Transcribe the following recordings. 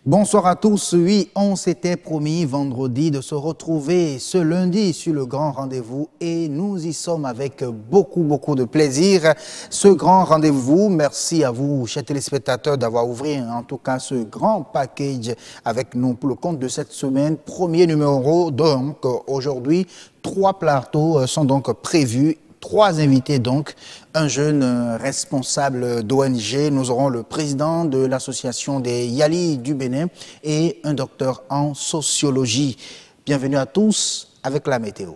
Bonsoir à tous. Oui, on s'était promis vendredi de se retrouver ce lundi sur le grand rendez-vous et nous y sommes avec beaucoup de plaisir. Ce grand rendez-vous, merci à vous, chers téléspectateurs, d'avoir ouvert en tout cas ce grand package avec nous pour le compte de cette semaine. Premier numéro, donc aujourd'hui, 3 plateaux sont donc prévus. 3 invités donc, un jeune responsable d'ONG, nous aurons le président de l'association des Yali du Bénin et un docteur en sociologie. Bienvenue à tous avec la météo.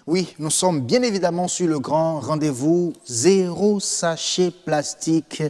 Oui, nous sommes bien évidemment sur le grand rendez-vous zéro sachet plastique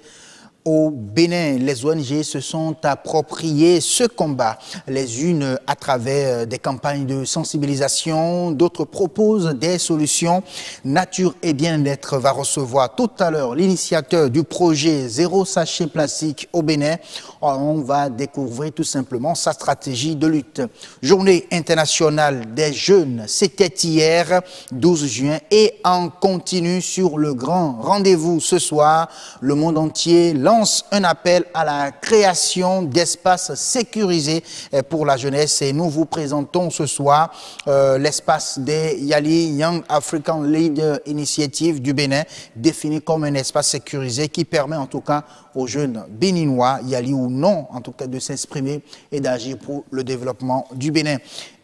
au Bénin. Les ONG se sont appropriées ce combat, les unes à travers des campagnes de sensibilisation, d'autres proposent des solutions. Nature et Bien-être va recevoir tout à l'heure l'initiateur du projet Zéro Sachet Plastique au Bénin. On va découvrir tout simplement sa stratégie de lutte. Journée internationale des jeunes, c'était hier, 12 juin, et en continu sur le grand rendez-vous ce soir. Le monde entier lance un appel à la création d'espaces sécurisés pour la jeunesse et nous vous présentons ce soir l'espace des Yali Young African Leader Initiative du Bénin, défini comme un espace sécurisé qui permet en tout cas aux jeunes béninois, Yali ou non, en tout cas de s'exprimer et d'agir pour le développement du Bénin.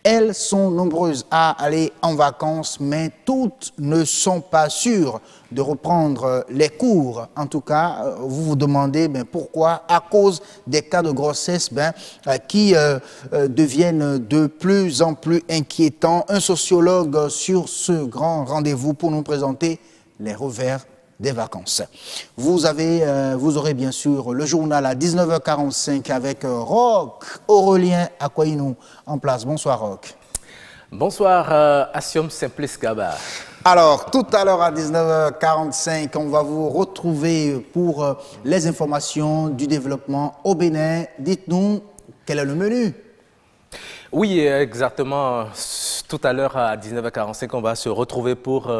Elles sont nombreuses à aller en vacances, mais toutes ne sont pas sûres de reprendre les cours. En tout cas, vous vous demandez pourquoi, à cause des cas de grossesse qui deviennent de plus en plus inquiétants. Un sociologue sur ce grand rendez-vous pour nous présenter les revers des vacances. Vous aurez bien sûr le journal à 19h45 avec Roch Aurélien Akwaïnou en place. Bonsoir Roch. Bonsoir Asiom Simplice Gaba. Alors, tout à l'heure à 19h45, on va vous retrouver pour les informations du développement au Bénin. Dites-nous, quel est le menu? Oui, exactement. Tout à l'heure à 19h45, on va se retrouver pour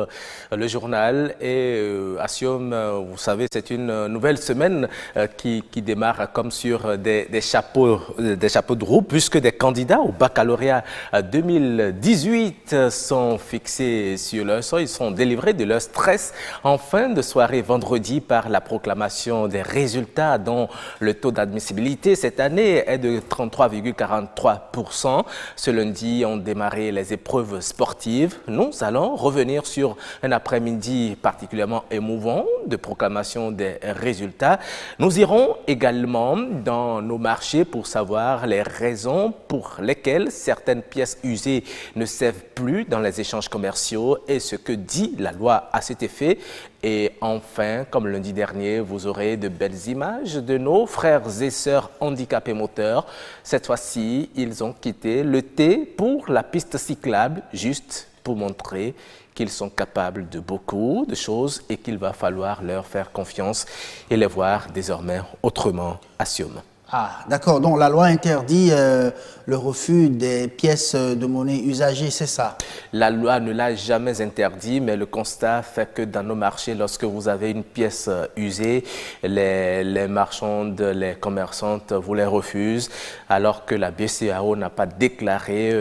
le journal. Et Asiom, vous savez, c'est une nouvelle semaine qui démarre comme sur des chapeaux de roue, puisque des candidats au baccalauréat 2018 sont fixés sur leur sort. Ils sont délivrés de leur stress en fin de soirée vendredi par la proclamation des résultats dont le taux d'admissibilité cette année est de 33,43%. Ce lundi ont démarré les épreuves sportives. Nous allons revenir sur un après-midi particulièrement émouvant de proclamation des résultats. Nous irons également dans nos marchés pour savoir les raisons pour lesquelles certaines pièces usées ne servent plus dans les échanges commerciaux et ce que dit la loi à cet effet. Et enfin, comme lundi dernier, vous aurez de belles images de nos frères et sœurs handicapés moteurs. Cette fois-ci, ils ont quitté le thé pour la piste cyclable, juste pour montrer qu'ils sont capables de beaucoup de choses et qu'il va falloir leur faire confiance et les voir désormais autrement à Siom. Ah, d'accord. Donc, la loi interdit le refus des pièces de monnaie usagées, c'est ça? La loi ne l'a jamais interdit, mais le constat fait que dans nos marchés, lorsque vous avez une pièce usée, les marchandes, les commerçantes vous les refusent, alors que la BCEAO n'a pas déclaré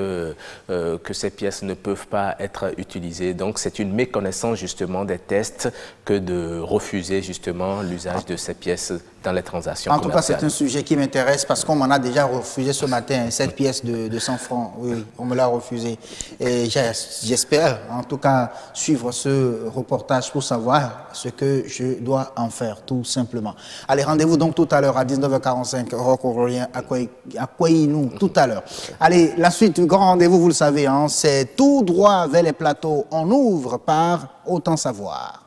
que ces pièces ne peuvent pas être utilisées. Donc, c'est une méconnaissance justement des tests que de refuser justement l'usage de ces pièces dans les transactions commerciales. En tout cas, c'est un sujet qui m'intéresse parce qu'on m'en a déjà refusé ce matin, cette pièce de 100 francs. Oui, on me l'a refusé. Et j'espère, en tout cas, suivre ce reportage pour savoir ce que je dois en faire, tout simplement. Allez, rendez-vous donc tout à l'heure à 19h45, Rock-Orient à Kouaïnou, tout à l'heure. Allez, la suite du grand rendez-vous, vous le savez, hein, c'est tout droit vers les plateaux. On ouvre par Autant Savoir.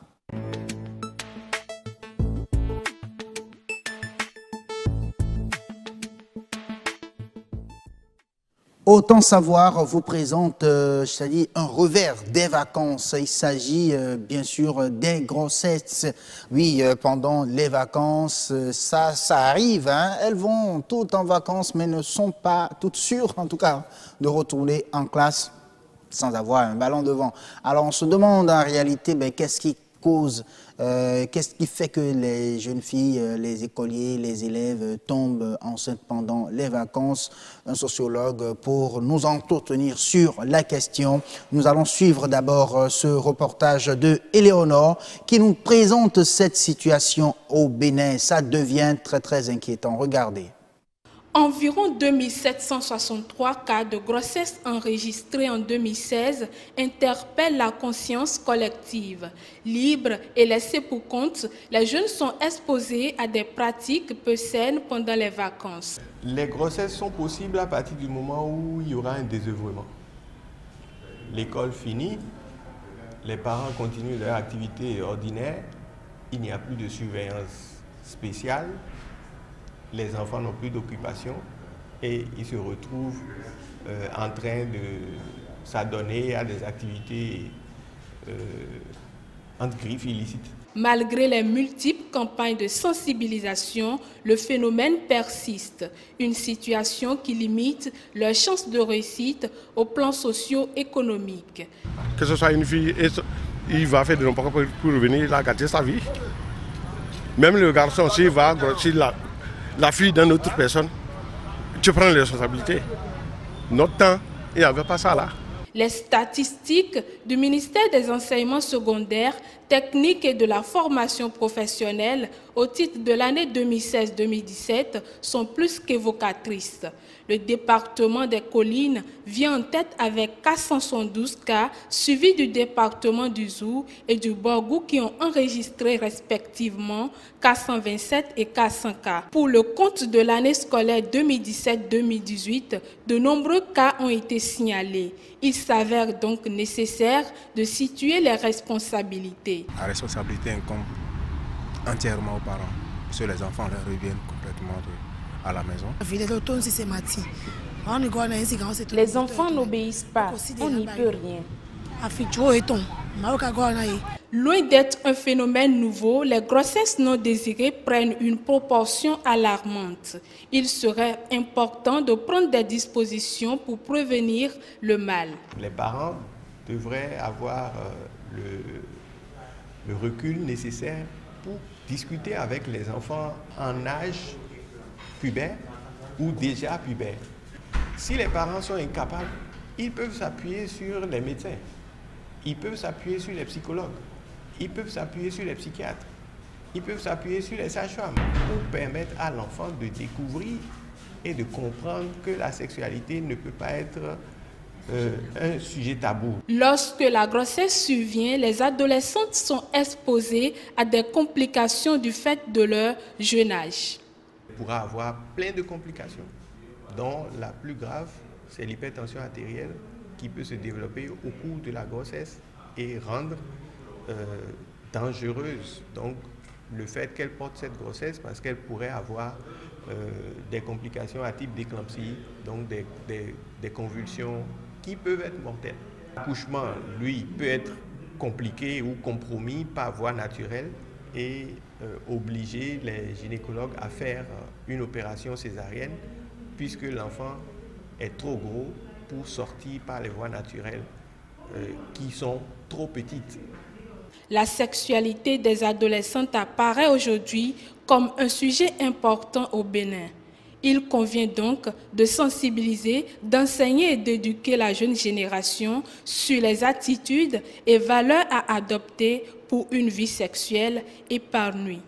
Autant Savoir vous présente, c'est-à-dire un revers des vacances. Il s'agit bien sûr des grossesses. Oui, pendant les vacances, ça arrive. Hein. Elles vont toutes en vacances, mais ne sont pas toutes sûres, en tout cas, de retourner en classe sans avoir un ballon devant. Alors on se demande en réalité, qu'est-ce qui cause, qu'est-ce qui fait que les jeunes filles, les écoliers, les élèves tombent enceintes pendant les vacances? Un sociologue pour nous entretenir sur la question. Nous allons suivre d'abord ce reportage de Éléonore qui nous présente cette situation au Bénin. Ça devient très très inquiétant. Regardez. Environ 2763 cas de grossesse enregistrés en 2016 interpellent la conscience collective. Libres et laissés pour compte, les jeunes sont exposés à des pratiques peu saines pendant les vacances. Les grossesses sont possibles à partir du moment où il y aura un désœuvrement. L'école finie, les parents continuent leur activité ordinaire, il n'y a plus de surveillance spéciale. Les enfants n'ont plus d'occupation et ils se retrouvent en train de s'adonner à des activités entre griffes illicites. Malgré les multiples campagnes de sensibilisation, le phénomène persiste. Une situation qui limite leurs chances de réussite au plan socio-économique. Que ce soit une fille, il va faire de n'importe quoi pour revenir, il a gâté sa vie. Même le garçon, s'il va grossir la fille d'une autre personne, tu prends les responsabilités. Notre temps, il n'y avait pas ça là. Les statistiques du ministère des Enseignements secondaires, techniques et de la formation professionnelle au titre de l'année 2016-2017 sont plus qu'évocatrices. Le département des Collines vient en tête avec 472 cas, suivi du département du Zou et du Borgou qui ont enregistré respectivement 427 et 400 cas. Pour le compte de l'année scolaire 2017-2018, de nombreux cas ont été signalés. Il s'avère donc nécessaire de situer les responsabilités. La responsabilité incombe entièrement aux parents, parce que les enfants leur reviennent complètement à la maison. Les enfants n'obéissent pas, on n'y peut rien. Loin d'être un phénomène nouveau, les grossesses non désirées prennent une proportion alarmante. Il serait important de prendre des dispositions pour prévenir le mal. Les parents devraient avoir le recul nécessaire pour discuter avec les enfants en âge pubère ou déjà pubère. Si les parents sont incapables, ils peuvent s'appuyer sur les médecins, ils peuvent s'appuyer sur les psychologues, ils peuvent s'appuyer sur les psychiatres, ils peuvent s'appuyer sur les sages-femmes pour permettre à l'enfant de découvrir et de comprendre que la sexualité ne peut pas être un sujet tabou. Lorsque la grossesse survient, les adolescentes sont exposées à des complications du fait de leur jeune âge. On pourra avoir plein de complications, dont la plus grave, c'est l'hypertension artérielle qui peut se développer au cours de la grossesse et rendre dangereuse donc le fait qu'elle porte cette grossesse, parce qu'elle pourrait avoir des complications à type d'éclampsie, donc des convulsions qui peuvent être mortelles. L'accouchement, lui, peut être compliqué ou compromis par voie naturelle et obliger les gynécologues à faire une opération césarienne puisque l'enfant est trop gros pour sortir par les voies naturelles qui sont trop petites. La sexualité des adolescentes apparaît aujourd'hui comme un sujet important au Bénin. Il convient donc de sensibiliser, d'enseigner et d'éduquer la jeune génération sur les attitudes et valeurs à adopter pour une vie sexuelle épanouie.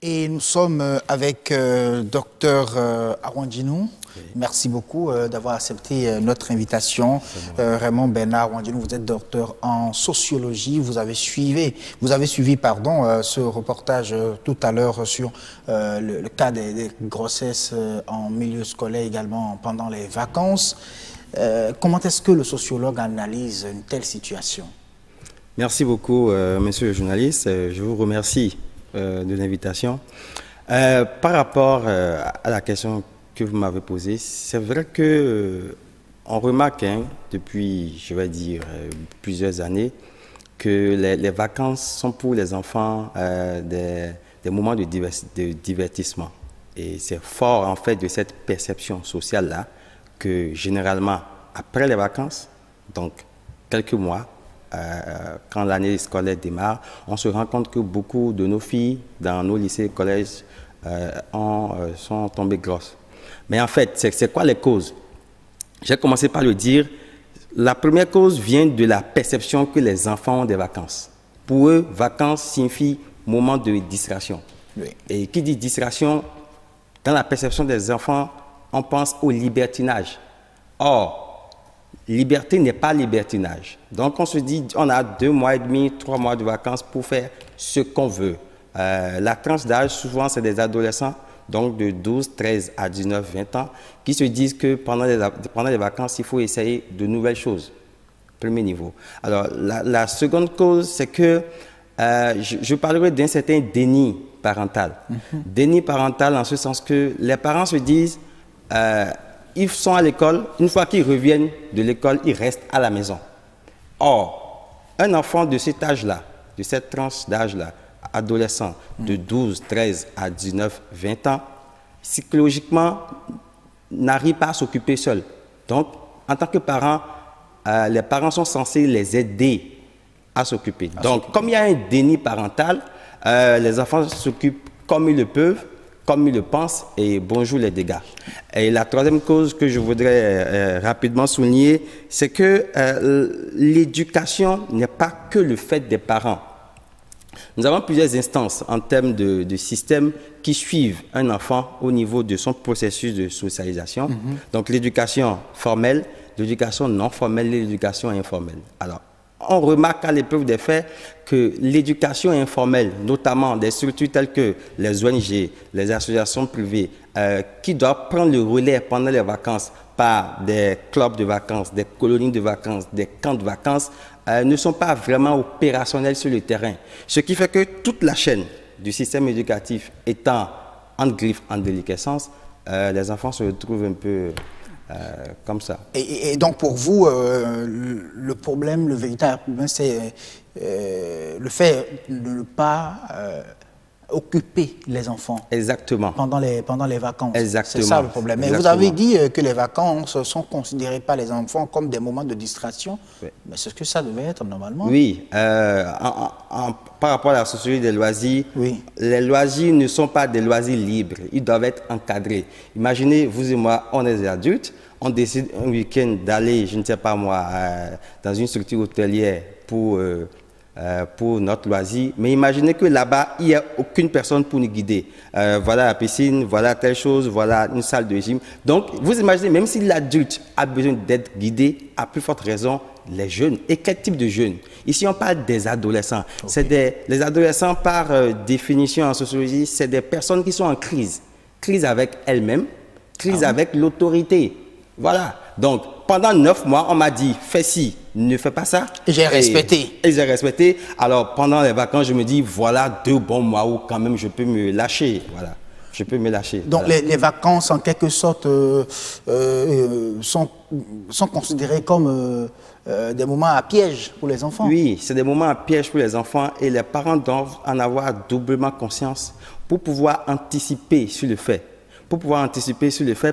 Et nous sommes avec Dr Arwandinou. Oui. Merci beaucoup d'avoir accepté notre invitation. Raymond Bernard Arwandinou, vous êtes docteur en sociologie. Vous avez suivi ce reportage tout à l'heure sur le cas des grossesses en milieu scolaire, également pendant les vacances. Comment est-ce que le sociologue analyse une telle situation? Merci beaucoup, monsieur le journaliste. Je vous remercie de l'invitation. Par rapport à la question que vous m'avez posée, c'est vrai que on remarque depuis, je vais dire, plusieurs années, que les vacances sont pour les enfants des moments de divertissement. Et c'est fort en fait de cette perception sociale-là que généralement, après les vacances, donc quelques mois, quand l'année scolaire démarre, on se rend compte que beaucoup de nos filles dans nos lycées et collèges sont tombées grosses. Mais en fait, c'est quoi les causes? J'ai commencé par le dire. La première cause vient de la perception que les enfants ont des vacances. Pour eux, vacances signifie moment de distraction. Oui. Et qui dit distraction, dans la perception des enfants, on pense au libertinage. Or, liberté n'est pas libertinage. Donc, on se dit, on a 2 mois et demi, 3 mois de vacances pour faire ce qu'on veut. La tranche d'âge, souvent, c'est des adolescents, donc de 12, 13 à 19, 20 ans, qui se disent que pendant les vacances, il faut essayer de nouvelles choses. Premier niveau. Alors, la seconde cause, c'est que je parlerai d'un certain déni parental. Déni parental en ce sens que les parents se disent, ils sont à l'école, une fois qu'ils reviennent de l'école, ils restent à la maison. Or, un enfant de cet âge-là, de cette tranche d'âge-là, adolescent de 12, 13 à 19, 20 ans, psychologiquement, n'arrive pas à s'occuper seul. Donc, en tant que parent, les parents sont censés les aider à s'occuper. Donc, comme il y a un déni parental, les enfants s'occupent comme ils le peuvent, comme ils le pensent, et bonjour les dégâts. Et la troisième cause que je voudrais rapidement souligner, c'est que l'éducation n'est pas que le fait des parents. Nous avons plusieurs instances en termes de systèmes qui suivent un enfant au niveau de son processus de socialisation. Donc l'éducation formelle, l'éducation non formelle et l'éducation informelle. Alors, on remarque à l'épreuve des faits que l'éducation informelle, notamment des structures telles que les ONG, les associations privées, qui doivent prendre le relais pendant les vacances par des clubs de vacances, des colonies de vacances, des camps de vacances, ne sont pas vraiment opérationnels sur le terrain. Ce qui fait que toute la chaîne du système éducatif étant en griffe, en déliquescence, les enfants se retrouvent un peu comme ça. Et donc pour vous, le problème, le véritable problème, c'est le fait de ne pas occuper les enfants. Exactement. Pendant les vacances. Exactement. C'est ça le problème. Mais vous avez dit que les vacances sont considérées par les enfants comme des moments de distraction. Oui. Mais c'est ce que ça devait être normalement. Oui. Par rapport à la sociologie des loisirs, oui, les loisirs ne sont pas des loisirs libres. Ils doivent être encadrés. Imaginez, vous et moi, on est des adultes, on décide un week-end d'aller, je ne sais pas moi, dans une structure hôtelière pour pour notre loisir. Mais imaginez que là-bas, il n'y a aucune personne pour nous guider. Voilà la piscine, voilà telle chose, voilà une salle de gym. Donc, vous imaginez, même si l'adulte a besoin d'être guidé, à plus forte raison, les jeunes. Et quel type de jeunes? Ici, on parle des adolescents. Okay. Les adolescents, par définition en sociologie, c'est des personnes qui sont en crise. Crise avec elles-mêmes, crise avec l'autorité. Voilà. Donc, pendant 9 mois, on m'a dit, fais ci, ne fais pas ça. Et j'ai respecté. Et j'ai respecté. Alors, pendant les vacances, je me dis, voilà 2 bons mois où quand même je peux me lâcher. Voilà. Je peux me lâcher. Donc, voilà. les vacances, en quelque sorte, sont considérées comme des moments à piège pour les enfants. Oui, c'est des moments à piège pour les enfants et les parents doivent en avoir doublement conscience pour pouvoir anticiper sur le fait.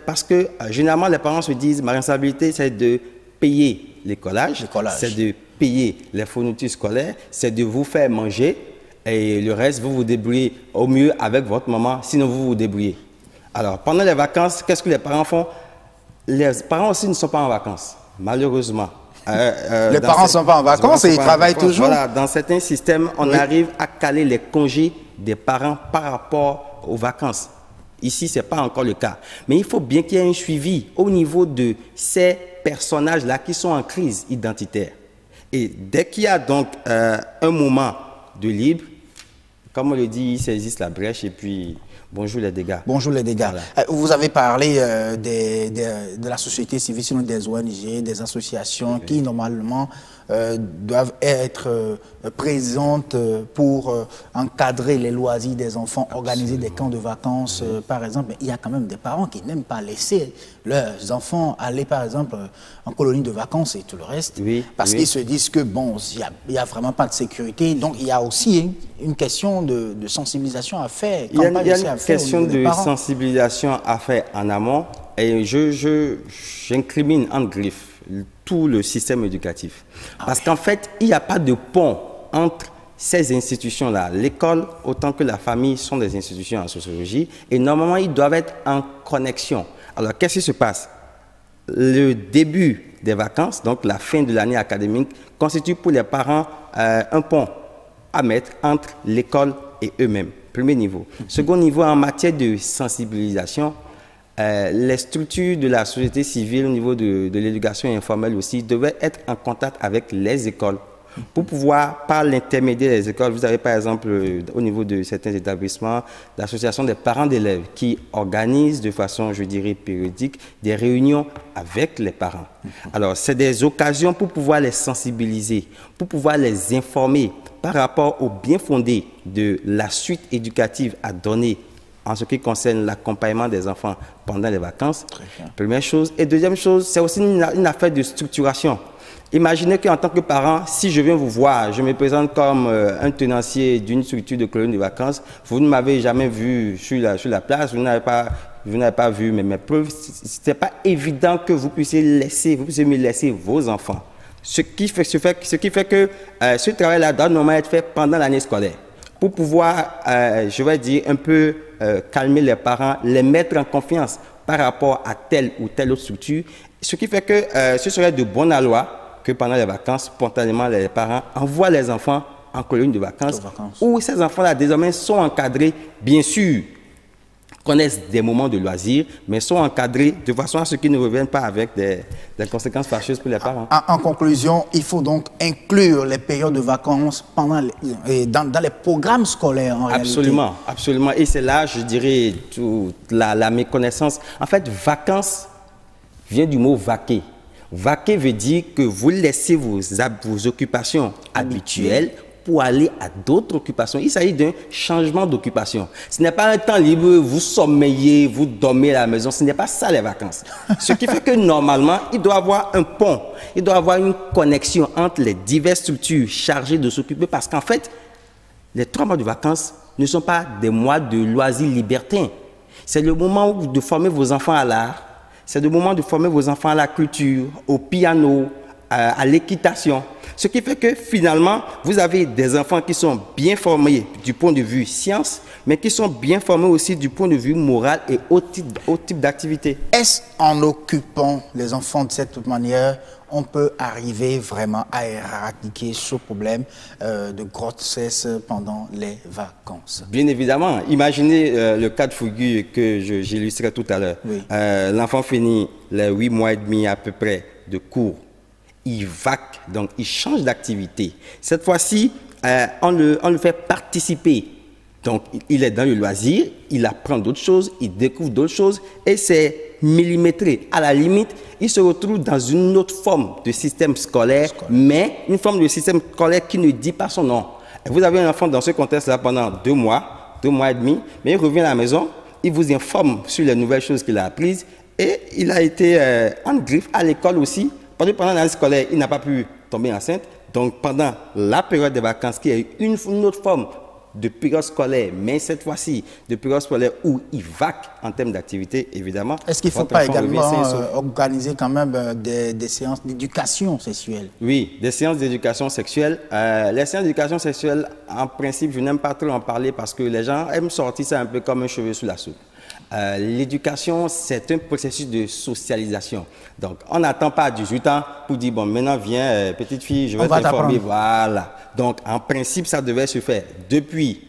Parce que généralement, les parents se disent, ma responsabilité, c'est de payer l'écolage, c'est de payer les fournitures scolaires, c'est de vous faire manger et le reste, vous vous débrouillez au mieux avec votre maman, sinon vous vous débrouillez. Alors, pendant les vacances, qu'est-ce que les parents font? Les parents aussi ne sont pas en vacances, malheureusement. Les parents ne sont pas en vacances et ils travaillent toujours. Voilà, dans certains systèmes, on arrive à caler les congés des parents par rapport aux vacances. Ici, ce n'est pas encore le cas. Mais il faut bien qu'il y ait un suivi au niveau de ces personnages-là qui sont en crise identitaire. Et dès qu'il y a donc un moment de libre, comme on le dit, ils saisissent la brèche et puis bonjour les dégâts. Bonjour les dégâts. Voilà. Vous avez parlé de la société civile, sinon des ONG, des associations qui normalement doivent être présentes pour encadrer les loisirs des enfants, organiser des camps de vacances par exemple. Mais il y a quand même des parents qui n'aiment pas laisser leurs enfants aller par exemple en colonie de vacances et tout le reste, parce qu'ils se disent que bon, il n'y a vraiment pas de sécurité. Donc il y a aussi une question de sensibilisation à faire. Il y a une question de sensibilisation à faire en amont et j'incrimine en griffe tout le système éducatif. Parce qu'en fait, il n'y a pas de pont entre ces institutions-là. L'école, autant que la famille, sont des institutions en sociologie et normalement, ils doivent être en connexion. Alors, qu'est-ce qui se passe? Le début des vacances, donc la fin de l'année académique, constitue pour les parents un pont à mettre entre l'école et eux-mêmes. Premier niveau. Second niveau, en matière de sensibilisation, les structures de la société civile au niveau de l'éducation informelle aussi devaient être en contact avec les écoles pour pouvoir, par l'intermédiaire des écoles, vous avez par exemple au niveau de certains établissements, l'association des parents d'élèves qui organise de façon, je dirais, périodique des réunions avec les parents. Alors, c'est des occasions pour pouvoir les sensibiliser, pour pouvoir les informer par rapport au bien fondé de la suite éducative à donner en ce qui concerne l'accompagnement des enfants pendant les vacances. Première chose. Et deuxième chose, c'est aussi une affaire de structuration. Imaginez qu'en tant que parent, si je viens vous voir, je me présente comme un tenancier d'une structure de colonie de vacances, vous ne m'avez jamais vu sur la place, vous n'avez pas vu mes preuves, ce n'est pas évident que vous puissiez me laisser vos enfants. Ce qui fait que ce travail-là doit normalement être fait pendant l'année scolaire pour pouvoir, je vais dire, un peu calmer les parents, les mettre en confiance par rapport à telle ou telle autre structure. Ce qui fait que ce serait de bon aloi que pendant les vacances, spontanément, les parents envoient les enfants en colonie de vacances, où ces enfants-là, désormais, sont encadrés, bien sûr, connaissent des moments de loisirs, mais sont encadrés de façon à ce qu'ils ne reviennent pas avec des conséquences fâcheuses pour les parents. En conclusion, il faut donc inclure les périodes de vacances dans les programmes scolaires, en absolument, réalité. Absolument. Et c'est là, je dirais, toute la méconnaissance. En fait, vacances vient du mot vaquer. Vaquer veut dire que vous laissez vos occupations habituelles pour aller à d'autres occupations. Il s'agit d'un changement d'occupation. Ce n'est pas un temps libre, vous sommeillez, vous dormez à la maison. Ce n'est pas ça les vacances. Ce qui fait que normalement, il doit y avoir un pont, il doit y avoir une connexion entre les diverses structures chargées de s'occuper parce qu'en fait, les 3 mois de vacances ne sont pas des mois de loisirs libertins. C'est le moment de former vos enfants à l'art, c'est le moment de former vos enfants à la culture, au piano, à l'équitation. Ce qui fait que finalement, vous avez des enfants qui sont bien formés du point de vue science, mais qui sont bien formés aussi du point de vue moral et autre type d'activité. Est-ce en occupant les enfants de cette manière, on peut arriver vraiment à éradiquer ce problème de grossesse pendant les vacances? Bien évidemment. Imaginez le cas de figure que j'illustrais tout à l'heure. Oui. L'enfant finit les 8 mois et demi à peu près de cours. Il vaque, donc il change d'activité. Cette fois-ci, on le fait participer. Donc, il est dans le loisir, il apprend d'autres choses, il découvre d'autres choses et c'est millimétré. À la limite, il se retrouve dans une autre forme de système scolaire, mais une forme de système scolaire qui ne dit pas son nom. Et vous avez un enfant dans ce contexte-là pendant 2 mois et demi, mais il revient à la maison, il vous informe sur les nouvelles choses qu'il a apprises et il a été en griffe à l'école aussi, parce que pendant l'année scolaire, il n'a pas pu tomber enceinte. Donc, pendant la période des vacances, qui est une autre forme de période scolaire, mais cette fois-ci, de période scolaire où il vaque en termes d'activité, évidemment. Est-ce qu'il ne faut pas également organiser quand même des séances d'éducation sexuelle? Oui, des séances d'éducation sexuelle. Les séances d'éducation sexuelle, en principe, je n'aime pas trop en parler parce que les gens aiment sortir ça un peu comme un cheveu sous la soupe. L'éducation, c'est un processus de socialisation. Donc, on n'attend pas 18 ans pour dire, bon, maintenant, viens, petite fille, je vais t'informer. Voilà. Donc, en principe, ça devait se faire depuis,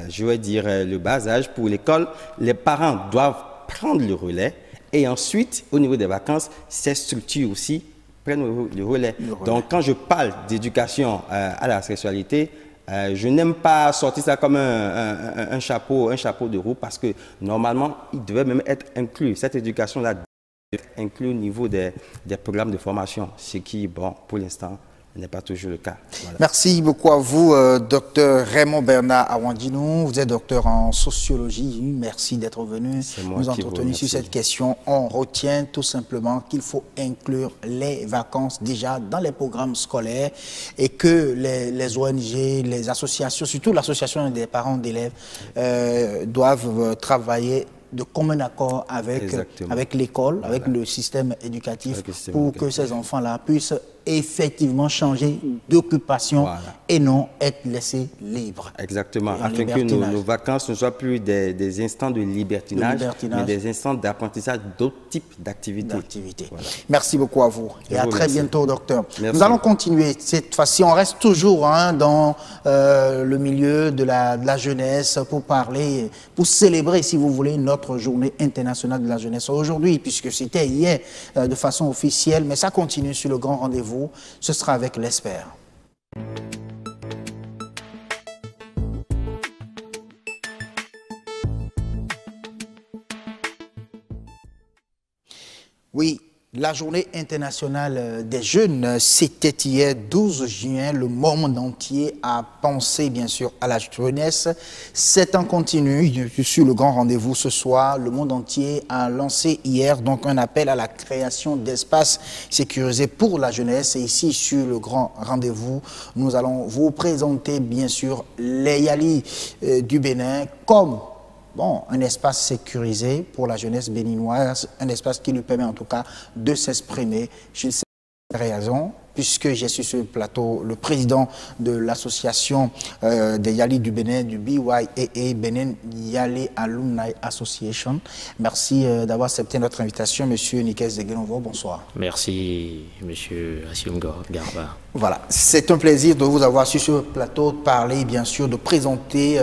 je vais dire, le bas âge. Pour l'école, les parents doivent prendre le relais. Et ensuite, au niveau des vacances, ces structures aussi prennent le relais. Donc, quand je parle d'éducation à la sexualité, je n'aime pas sortir ça comme un chapeau de roue parce que normalement, il devait même être inclus. Cette éducation-là devait être inclue au niveau des programmes de formation, ce qui, bon, pour l'instant, n'est pas toujours le cas. Voilà. Merci beaucoup à vous, docteur Raymond Bernard Awandjinou. Vous êtes docteur en sociologie. Merci d'être venu nous entretenir sur cette question. On retient tout simplement qu'il faut inclure les vacances déjà dans les programmes scolaires et que les ONG, les associations, surtout l'association des parents d'élèves, doivent travailler de commun accord avec l'école, avec le système éducatif, pour que ces enfants-là puissent effectivement changer d'occupation et non être laissés libres. Exactement, afin que nos vacances ne soient plus des instants de libertinage, mais des instants d'apprentissage d'autres types d'activités. Voilà. Merci beaucoup à vous et à très bientôt, docteur. Nous allons continuer. Cette fois-ci, on reste toujours dans le milieu de la jeunesse pour parler, pour célébrer, si vous voulez, notre journée internationale de la jeunesse aujourd'hui, puisque c'était hier de façon officielle, mais ça continue sur le grand rendez-vous. Ce sera avec l'ESPER. Oui, la journée internationale des jeunes, c'était hier 12 juin. Le monde entier a pensé bien sûr à la jeunesse. C'est en continu sur le grand rendez-vous ce soir. Le monde entier a lancé hier donc un appel à la création d'espaces sécurisés pour la jeunesse. Et ici sur le grand rendez-vous, nous allons vous présenter bien sûr les Yali du Bénin comme un espace sécurisé pour la jeunesse béninoise, un espace qui lui permet en tout cas de s'exprimer. Je ne sais pas raison, puisque j'ai sur ce plateau le président de l'association des Yali du Bénin, du BYAA, Benin Yali Alumni Association. Merci d'avoir accepté notre invitation, Monsieur Nikes Deguenovo. Bonsoir. Merci, Monsieur Assioum Garba. Voilà, c'est un plaisir de vous avoir sur ce plateau, de parler, bien sûr, de présenter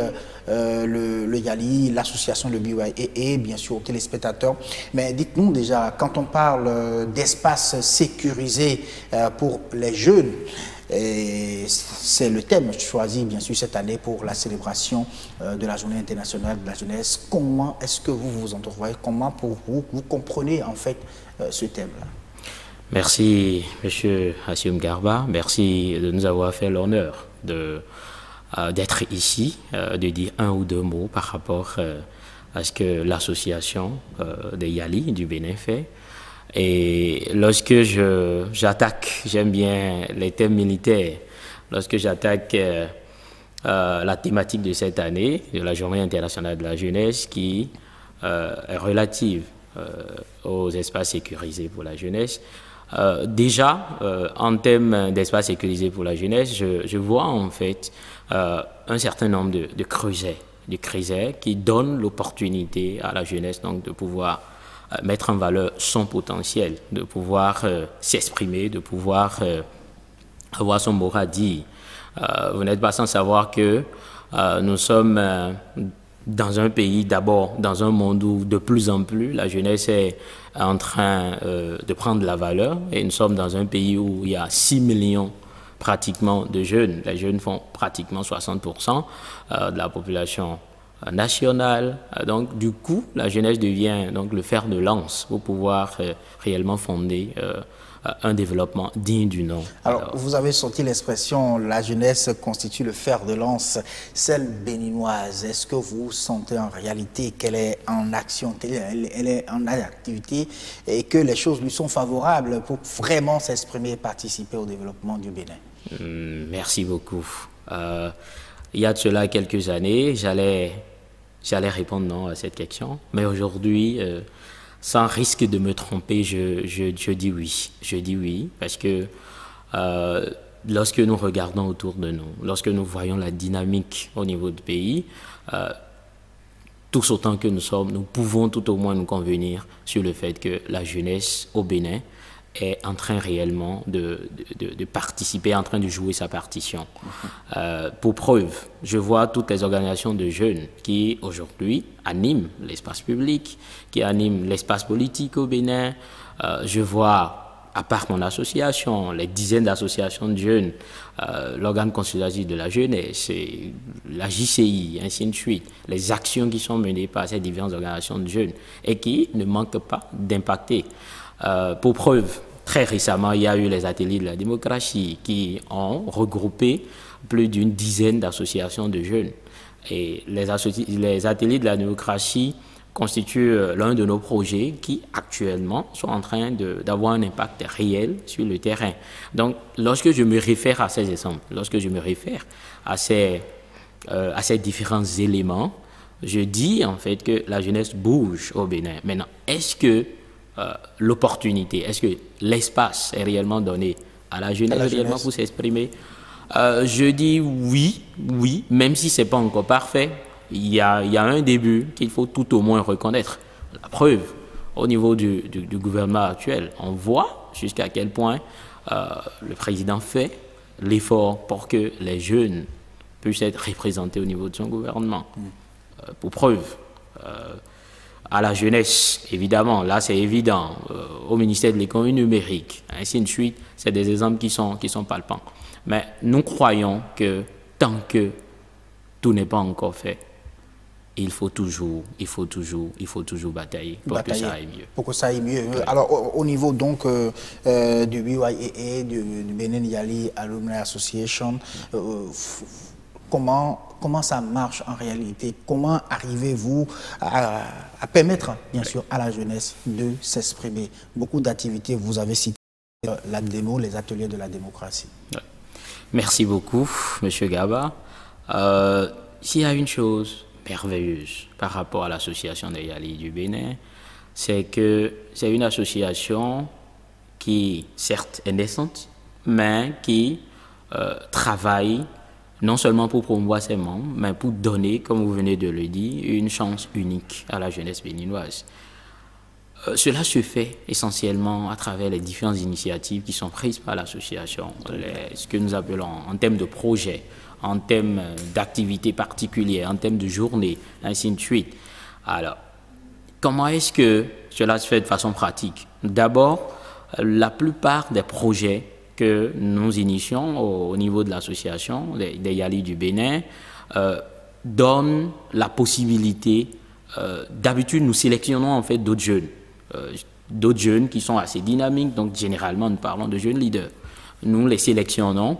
le Yali, l'association, le BYAA, bien sûr aux téléspectateurs. Mais dites-nous déjà, quand on parle d'espace sécurisé pour les jeunes, c'est le thème choisi bien sûr cette année pour la célébration de la journée internationale de la jeunesse. Comment est-ce que vous vous entrevoyez, comment pour vous comprenez en fait ce thème-là? Merci Monsieur Assioum Garba, merci de nous avoir fait l'honneur d'être ici, de dire un ou deux mots par rapport à ce que l'association des Yali du Bénin fait. Et lorsque j'attaque, j'aime bien les thèmes militaires, lorsque j'attaque la thématique de cette année, de la Journée internationale de la jeunesse, qui est relative aux espaces sécurisés pour la jeunesse, déjà, en termes d'espace sécurisé pour la jeunesse, je vois en fait un certain nombre de creusets qui donnent l'opportunité à la jeunesse donc, de pouvoir mettre en valeur son potentiel, de pouvoir s'exprimer, de pouvoir avoir son mot à dire. Vous n'êtes pas sans savoir que nous sommes dans un pays, d'abord, dans un monde où de plus en plus la jeunesse est en train de prendre la valeur, et nous sommes dans un pays où il y a 6 millions pratiquement de jeunes. Les jeunes font pratiquement 60% de la population nationale. Donc, du coup, la jeunesse devient donc le fer de lance pour pouvoir réellement fonder un développement digne du nom. Alors, vous avez sorti l'expression « la jeunesse constitue le fer de lance », celle béninoise. Est-ce que vous sentez en réalité qu'elle est en action, qu'elle est en activité et que les choses lui sont favorables pour vraiment s'exprimer et participer au développement du Bénin? Merci beaucoup. Il y a de cela quelques années, j'allais répondre non à cette question, mais aujourd'hui, sans risque de me tromper, je dis oui. Je dis oui parce que lorsque nous regardons autour de nous, lorsque nous voyons la dynamique au niveau du pays, tous autant que nous sommes, nous pouvons tout au moins nous convenir sur le fait que la jeunesse au Bénin est en train réellement de participer, en train de jouer sa partition. Pour preuve, je vois toutes les organisations de jeunes qui, aujourd'hui, animent l'espace public, qui animent l'espace politique au Bénin. Je vois, à part mon association, les dizaines d'associations de jeunes, l'organe consultatif de la jeunesse, la JCI, ainsi de suite, les actions qui sont menées par ces diverses organisations de jeunes et qui ne manquent pas d'impacter. Pour preuve, très récemment, il y a eu les ateliers de la démocratie qui ont regroupé plus d'une dizaine d'associations de jeunes. Et les ateliers de la démocratie constituent l'un de nos projets qui, actuellement, sont en train d'avoir un impact réel sur le terrain. Donc, lorsque je me réfère à ces exemples, lorsque je me réfère à ces différents éléments, je dis en fait que la jeunesse bouge au Bénin. Maintenant, est-ce que l'opportunité, est-ce que l'espace est réellement donné à la jeunesse réellement pour s'exprimer? Je dis oui, même si ce n'est pas encore parfait, il y a un début qu'il faut tout au moins reconnaître. La preuve, au niveau du gouvernement actuel, on voit jusqu'à quel point le président fait l'effort pour que les jeunes puissent être représentés au niveau de son gouvernement. Pour preuve, à la jeunesse, évidemment, là c'est évident, au ministère de l'économie numérique, ainsi de suite, c'est des exemples qui sont palpants. Mais nous croyons que tant que tout n'est pas encore fait, il faut toujours batailler pour que ça aille mieux. Pour que ça aille mieux. Ouais. Alors, au niveau donc du BYAA, du Benin Yali Alumni Association, comment ça marche en réalité? Comment arrivez-vous à permettre, bien sûr, à la jeunesse de s'exprimer? Beaucoup d'activités, vous avez cité la démo, les ateliers de la démocratie. Ouais. Merci beaucoup, M. Garba. S'il y a une chose merveilleuse par rapport à l'association des Yali du Bénin, c'est que c'est une association qui, certes, est naissante, mais qui travaille non seulement pour promouvoir ses membres, mais pour donner, comme vous venez de le dire, une chance unique à la jeunesse béninoise. Cela se fait essentiellement à travers les différentes initiatives qui sont prises par l'association, ce que nous appelons en termes de projets, en termes d'activités particulières, en termes de journées, ainsi de suite. Alors, comment est-ce que cela se fait de façon pratique? D'abord, la plupart des projets que nous initions au niveau de l'association des Yali du Bénin donnent la possibilité, d'habitude nous sélectionnons en fait d'autres jeunes qui sont assez dynamiques, donc généralement nous parlons de jeunes leaders. Nous les sélectionnons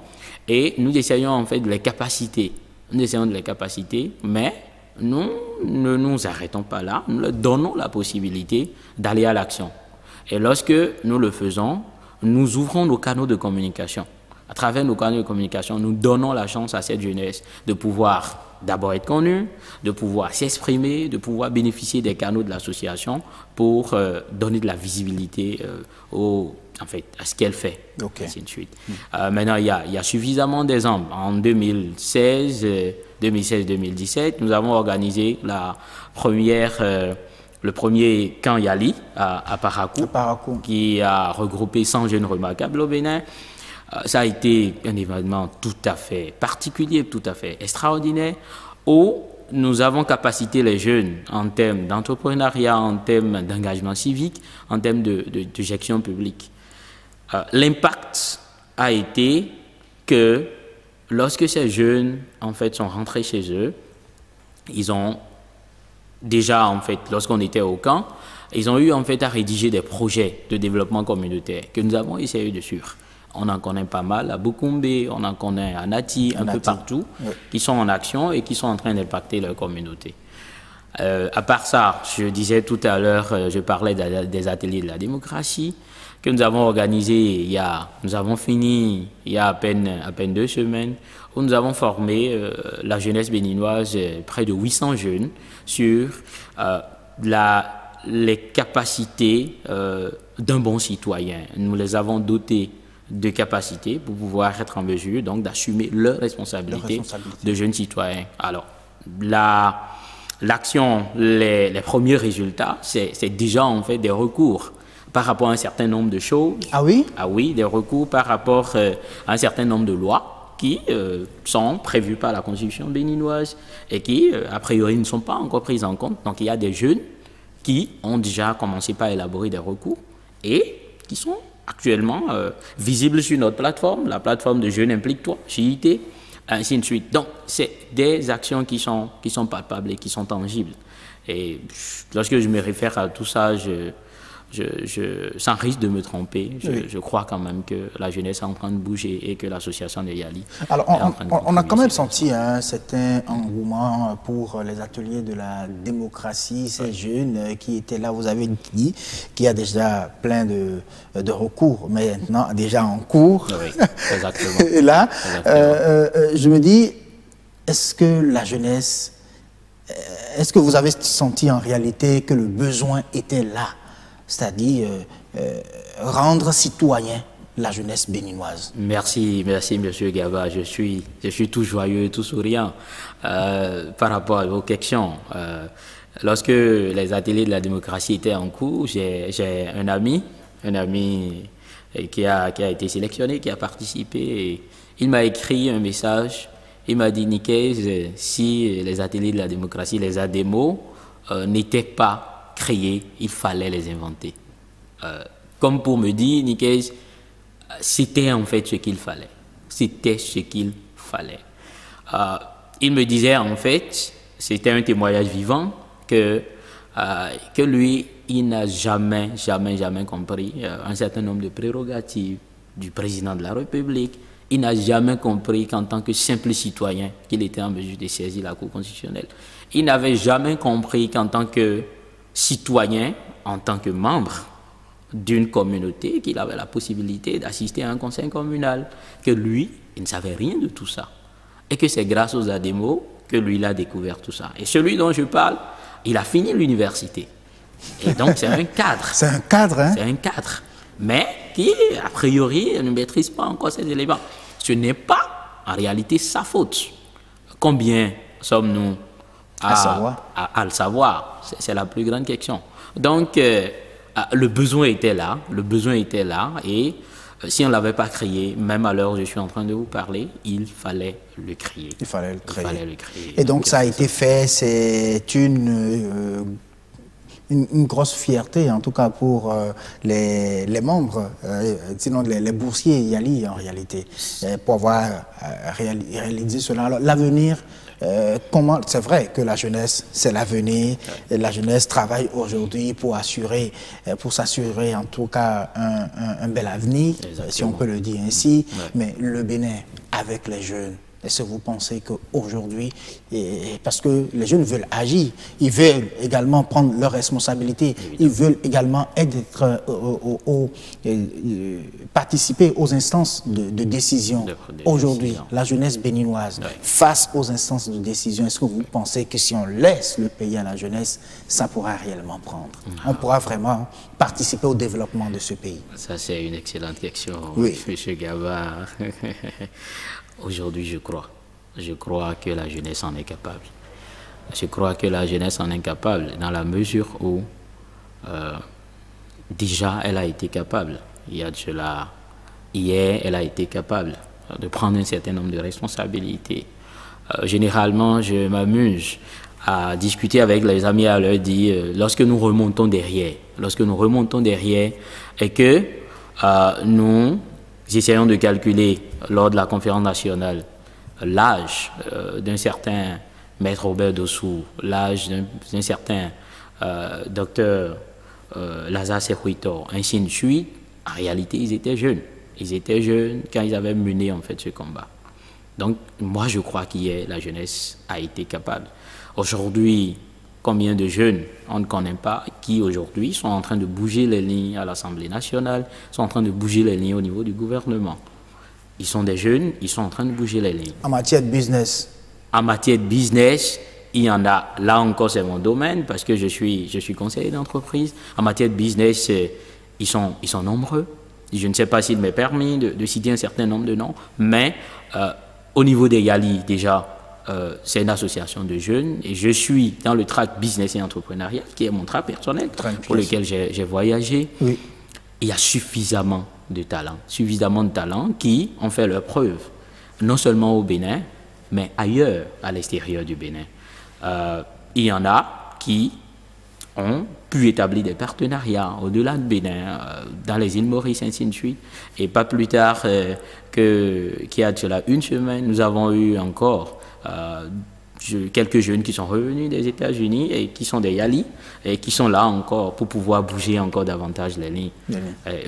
et nous essayons en fait de les capaciter. Nous essayons de les capaciter, mais nous ne nous arrêtons pas là, nous leur donnons la possibilité d'aller à l'action. Et lorsque nous le faisons, nous ouvrons nos canaux de communication. À travers nos canaux de communication, nous donnons la chance à cette jeunesse de pouvoir d'abord être connue, de pouvoir s'exprimer, de pouvoir bénéficier des canaux de l'association pour donner de la visibilité à ce qu'elle fait, ainsi de suite. Maintenant, il y a suffisamment d'exemples. En 2016-2017, nous avons organisé la première le premier camp Yali à Parakou, qui a regroupé 100 jeunes remarquables au Bénin. Ça a été un événement tout à fait particulier, tout à fait extraordinaire, où nous avons capacité les jeunes en termes d'entrepreneuriat, en termes d'engagement civique, en termes de gestion publique. L'impact a été que lorsque ces jeunes en fait, sont rentrés chez eux, ils ont déjà, en fait, lorsqu'on était au camp, ils ont eu en fait, à rédiger des projets de développement communautaire que nous avons essayé de suivre. On en connaît pas mal à Bukumbe, on en connaît à Nati, un peu partout, qui sont en action et qui sont en train d'impacter leur communauté. À part ça, je disais tout à l'heure, je parlais des ateliers de la démocratie que nous avons organisés nous avons fini il y a à peine 2 semaines, où nous avons formé la jeunesse béninoise, près de 800 jeunes, sur les capacités d'un bon citoyen. Nous les avons dotés de capacités pour pouvoir être en mesure donc d'assumer leurs responsabilités de jeunes citoyens. Alors, l'action, les premiers résultats, c'est déjà en fait des recours par rapport à un certain nombre de choses. Ah oui? Ah oui, des recours par rapport à un certain nombre de lois qui sont prévues par la Constitution béninoise et qui, a priori, ne sont pas encore prises en compte. Donc, il y a des jeunes qui ont déjà commencé par élaborer des recours et qui sont actuellement visibles sur notre plateforme, la plateforme de Jeunes Implique-toi, JIT, ainsi de suite. Donc, c'est des actions qui sont palpables et qui sont tangibles. Et lorsque je me réfère à tout ça, sans risque de me tromper, je crois quand même que la jeunesse est en train de bouger et que l'association de Yali Alors, on a quand même senti un certain engouement pour les ateliers de la démocratie, ces jeunes qui étaient là, vous avez dit, qu'il y a déjà plein de recours, mais maintenant déjà en cours. Oui, exactement. Et là, je me dis, est-ce que la jeunesse, est-ce que vous avez senti en réalité que le besoin était là? C'est-à-dire rendre citoyen la jeunesse béninoise. Merci, M. Gaba. Je suis tout joyeux, tout souriant par rapport à vos questions. Lorsque les ateliers de la démocratie étaient en cours, j'ai un ami qui a été sélectionné, qui a participé. Et il m'a écrit un message. Il m'a dit, Nikez, si les ateliers de la démocratie, les ADEMO, n'étaient pas créés, il fallait les inventer. Comme pour me dire, Nikez, c'était en fait ce qu'il fallait. C'était ce qu'il fallait. Il me disait en fait, c'était un témoignage vivant, que lui, il n'a jamais compris un certain nombre de prérogatives du président de la République. Il n'a jamais compris qu'en tant que simple citoyen, qu'il était en mesure de saisir la Cour constitutionnelle. Il n'avait jamais compris qu'en tant que citoyen, en tant que membre d'une communauté, qu'il avait la possibilité d'assister à un conseil communal, que lui, il ne savait rien de tout ça. Et que c'est grâce aux ADEMO que lui, il a découvert tout ça. Et celui dont je parle, il a fini l'université. Et donc, c'est un cadre. C'est un cadre, hein? C'est un cadre. Mais qui, a priori, ne maîtrise pas encore ces éléments. Ce n'est pas, en réalité, sa faute. Combien sommes-nous à le savoir? C'est la plus grande question. Donc, le besoin était là, et si on ne l'avait pas créé, même à l'heure où je suis en train de vous parler, il fallait le créer. Il fallait le créer. Et donc, ça a été fait, c'est une grosse fierté, en tout cas pour les membres, sinon les boursiers Yali en réalité, pour avoir réalisé cela. Alors, l'avenir, c'est vrai que la jeunesse, c'est l'avenir. La jeunesse travaille aujourd'hui pour s'assurer en tout cas un bel avenir, si on peut le dire ainsi. Ouais. Mais le Bénin, avec les jeunes, est-ce que vous pensez qu'aujourd'hui, parce que les jeunes veulent agir, ils veulent également prendre leurs responsabilités, ils veulent également participer aux instances de décision. Aujourd'hui, la jeunesse béninoise, face aux instances de décision, est-ce que vous pensez que si on laisse le pays à la jeunesse, ça pourra réellement prendre? On pourra vraiment participer au développement de ce pays? Ça, c'est une excellente question, oui. M. Gaba. Aujourd'hui, je crois que la jeunesse en est capable. Je crois que la jeunesse en est capable, dans la mesure où déjà elle a été capable. Il y a de cela, hier, elle a été capable de prendre un certain nombre de responsabilités. Généralement, je m'amuse à discuter avec les amis, à leur dire, lorsque nous remontons derrière et que nous essayons de calculer lors de la conférence nationale l'âge d'un certain maître Robert Dossou, l'âge d'un certain docteur Lazare Sekouito, ainsi de suite, en réalité, ils étaient jeunes. Ils étaient jeunes quand ils avaient mené en fait ce combat. Donc, moi, je crois qu'hier, la jeunesse a été capable. Aujourd'hui, combien de jeunes on ne connaît pas qui, aujourd'hui, sont en train de bouger les lignes à l'Assemblée nationale, sont en train de bouger les lignes au niveau du gouvernement. Ils sont des jeunes, ils sont en train de bouger les lignes. En matière de business? En matière de business, il y en a. Là encore, c'est mon domaine parce que je suis conseiller d'entreprise. En matière de business, ils sont nombreux. Je ne sais pas s'il m'est permis de citer un certain nombre de noms, mais au niveau des YALI, déjà, c'est une association de jeunes et je suis dans le track business et entrepreneuriat, qui est mon track personnel, pour lequel j'ai voyagé. Oui. Il y a suffisamment de talents qui ont fait leur preuve, non seulement au Bénin, mais ailleurs, à l'extérieur du Bénin. Il y en a qui ont pu établir des partenariats au-delà de Bénin, dans les îles Maurice, ainsi de suite. Et pas plus tard qu'il y a de cela une semaine, nous avons eu encore quelques jeunes qui sont revenus des États-Unis et qui sont des YALI et qui sont là encore pour pouvoir bouger encore davantage les lignes.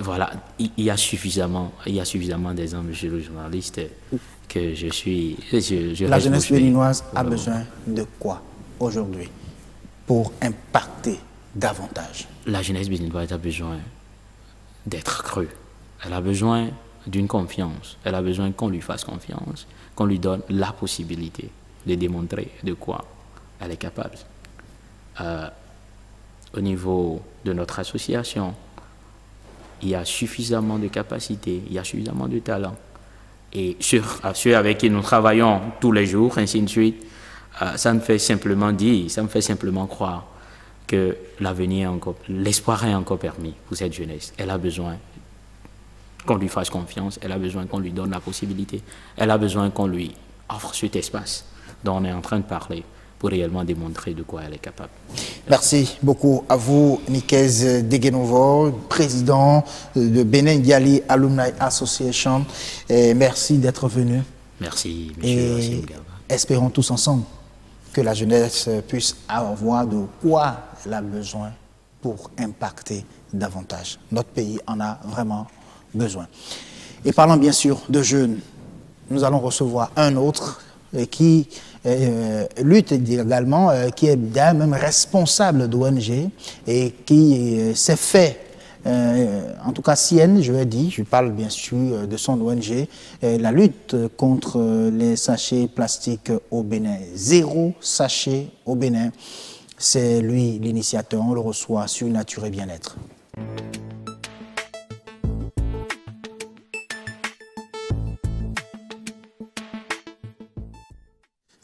Voilà, il y a suffisamment d'exemples, monsieur le journaliste, que je suis... La jeunesse béninoise a besoin de quoi aujourd'hui pour impacter davantage? La jeunesse béninoise a besoin d'être crue. Elle a besoin d'une confiance. Elle a besoin qu'on lui fasse confiance, qu'on lui donne la possibilité de démontrer de quoi elle est capable. Au niveau de notre association, il y a suffisamment de capacités, il y a suffisamment de talents. Et ceux avec qui nous travaillons tous les jours, ainsi de suite, ça me fait simplement dire, ça me fait simplement croire que l'avenir l'espoir est encore permis pour cette jeunesse. Elle a besoin qu'on lui fasse confiance, elle a besoin qu'on lui donne la possibilité, elle a besoin qu'on lui offre cet espace dont on est en train de parler pour réellement démontrer de quoi elle est capable. Merci beaucoup à vous, Nikez Deguenovo, président de Benin YALI Alumni Association. Et merci d'être venu. Merci, monsieur Hassim Garba. Espérons tous ensemble que la jeunesse puisse avoir de quoi elle a besoin pour impacter davantage. Notre pays en a vraiment besoin. Et parlant bien sûr de jeunes, nous allons recevoir un autre qui lutte également, qui est même responsable d'ONG et qui s'est fait, en tout cas sienne, je vais dire, je parle bien sûr de son ONG, la lutte contre les sachets plastiques au Bénin. 0 sachet au Bénin, c'est lui l'initiateur, on le reçoit sur Nature et Bien-être.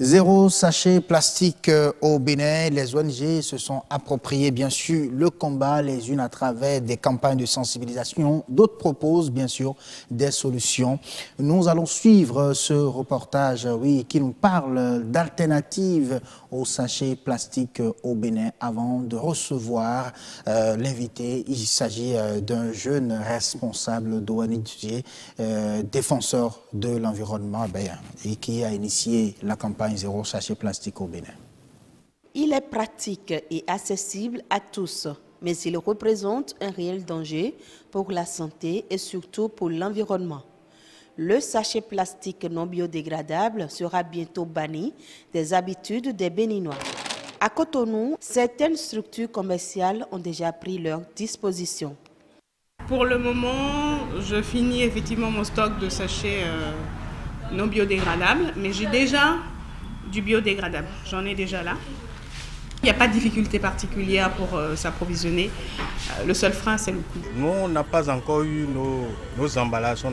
0 sachet plastique au Bénin. Les ONG se sont appropriées bien sûr le combat les unes à travers des campagnes de sensibilisation. D'autres proposent bien sûr des solutions. Nous allons suivre ce reportage qui nous parle d'alternatives aux sachets plastiques au Bénin avant de recevoir l'invité. Il s'agit d'un jeune responsable d'ONG, défenseur de l'environnement et qui a initié la campagne 0 sachet plastique au Bénin. Il est pratique et accessible à tous, mais il représente un réel danger pour la santé et surtout pour l'environnement. Le sachet plastique non biodégradable sera bientôt banni des habitudes des Béninois. À Cotonou, certaines structures commerciales ont déjà pris leurs dispositions. Pour le moment, je finis effectivement mon stock de sachets non biodégradables, mais j'ai déjà du biodégradable. J'en ai déjà là. Il n'y a pas de difficulté particulière pour s'approvisionner. Le seul frein, c'est le coût. Nous, on n'a pas encore eu nos emballages.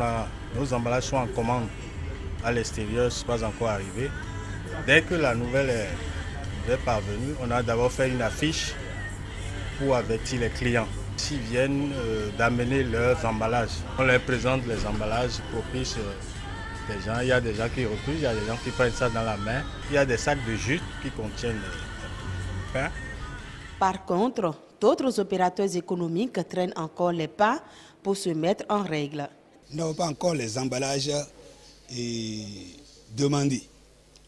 Nos emballages sont en commande à l'extérieur, ce n'est pas encore arrivé. Dès que la nouvelle est parvenu, on a d'abord fait une affiche pour avertir les clients. S'ils viennent d'amener leurs emballages, on leur présente les emballages propices des gens. Il y a des gens qui refusent, il y a des gens qui prennent ça dans la main. Il y a des sacs de jute qui contiennent le pain. Par contre, d'autres opérateurs économiques traînent encore les pas pour se mettre en règle. Nous n'avons pas encore les emballages demandés.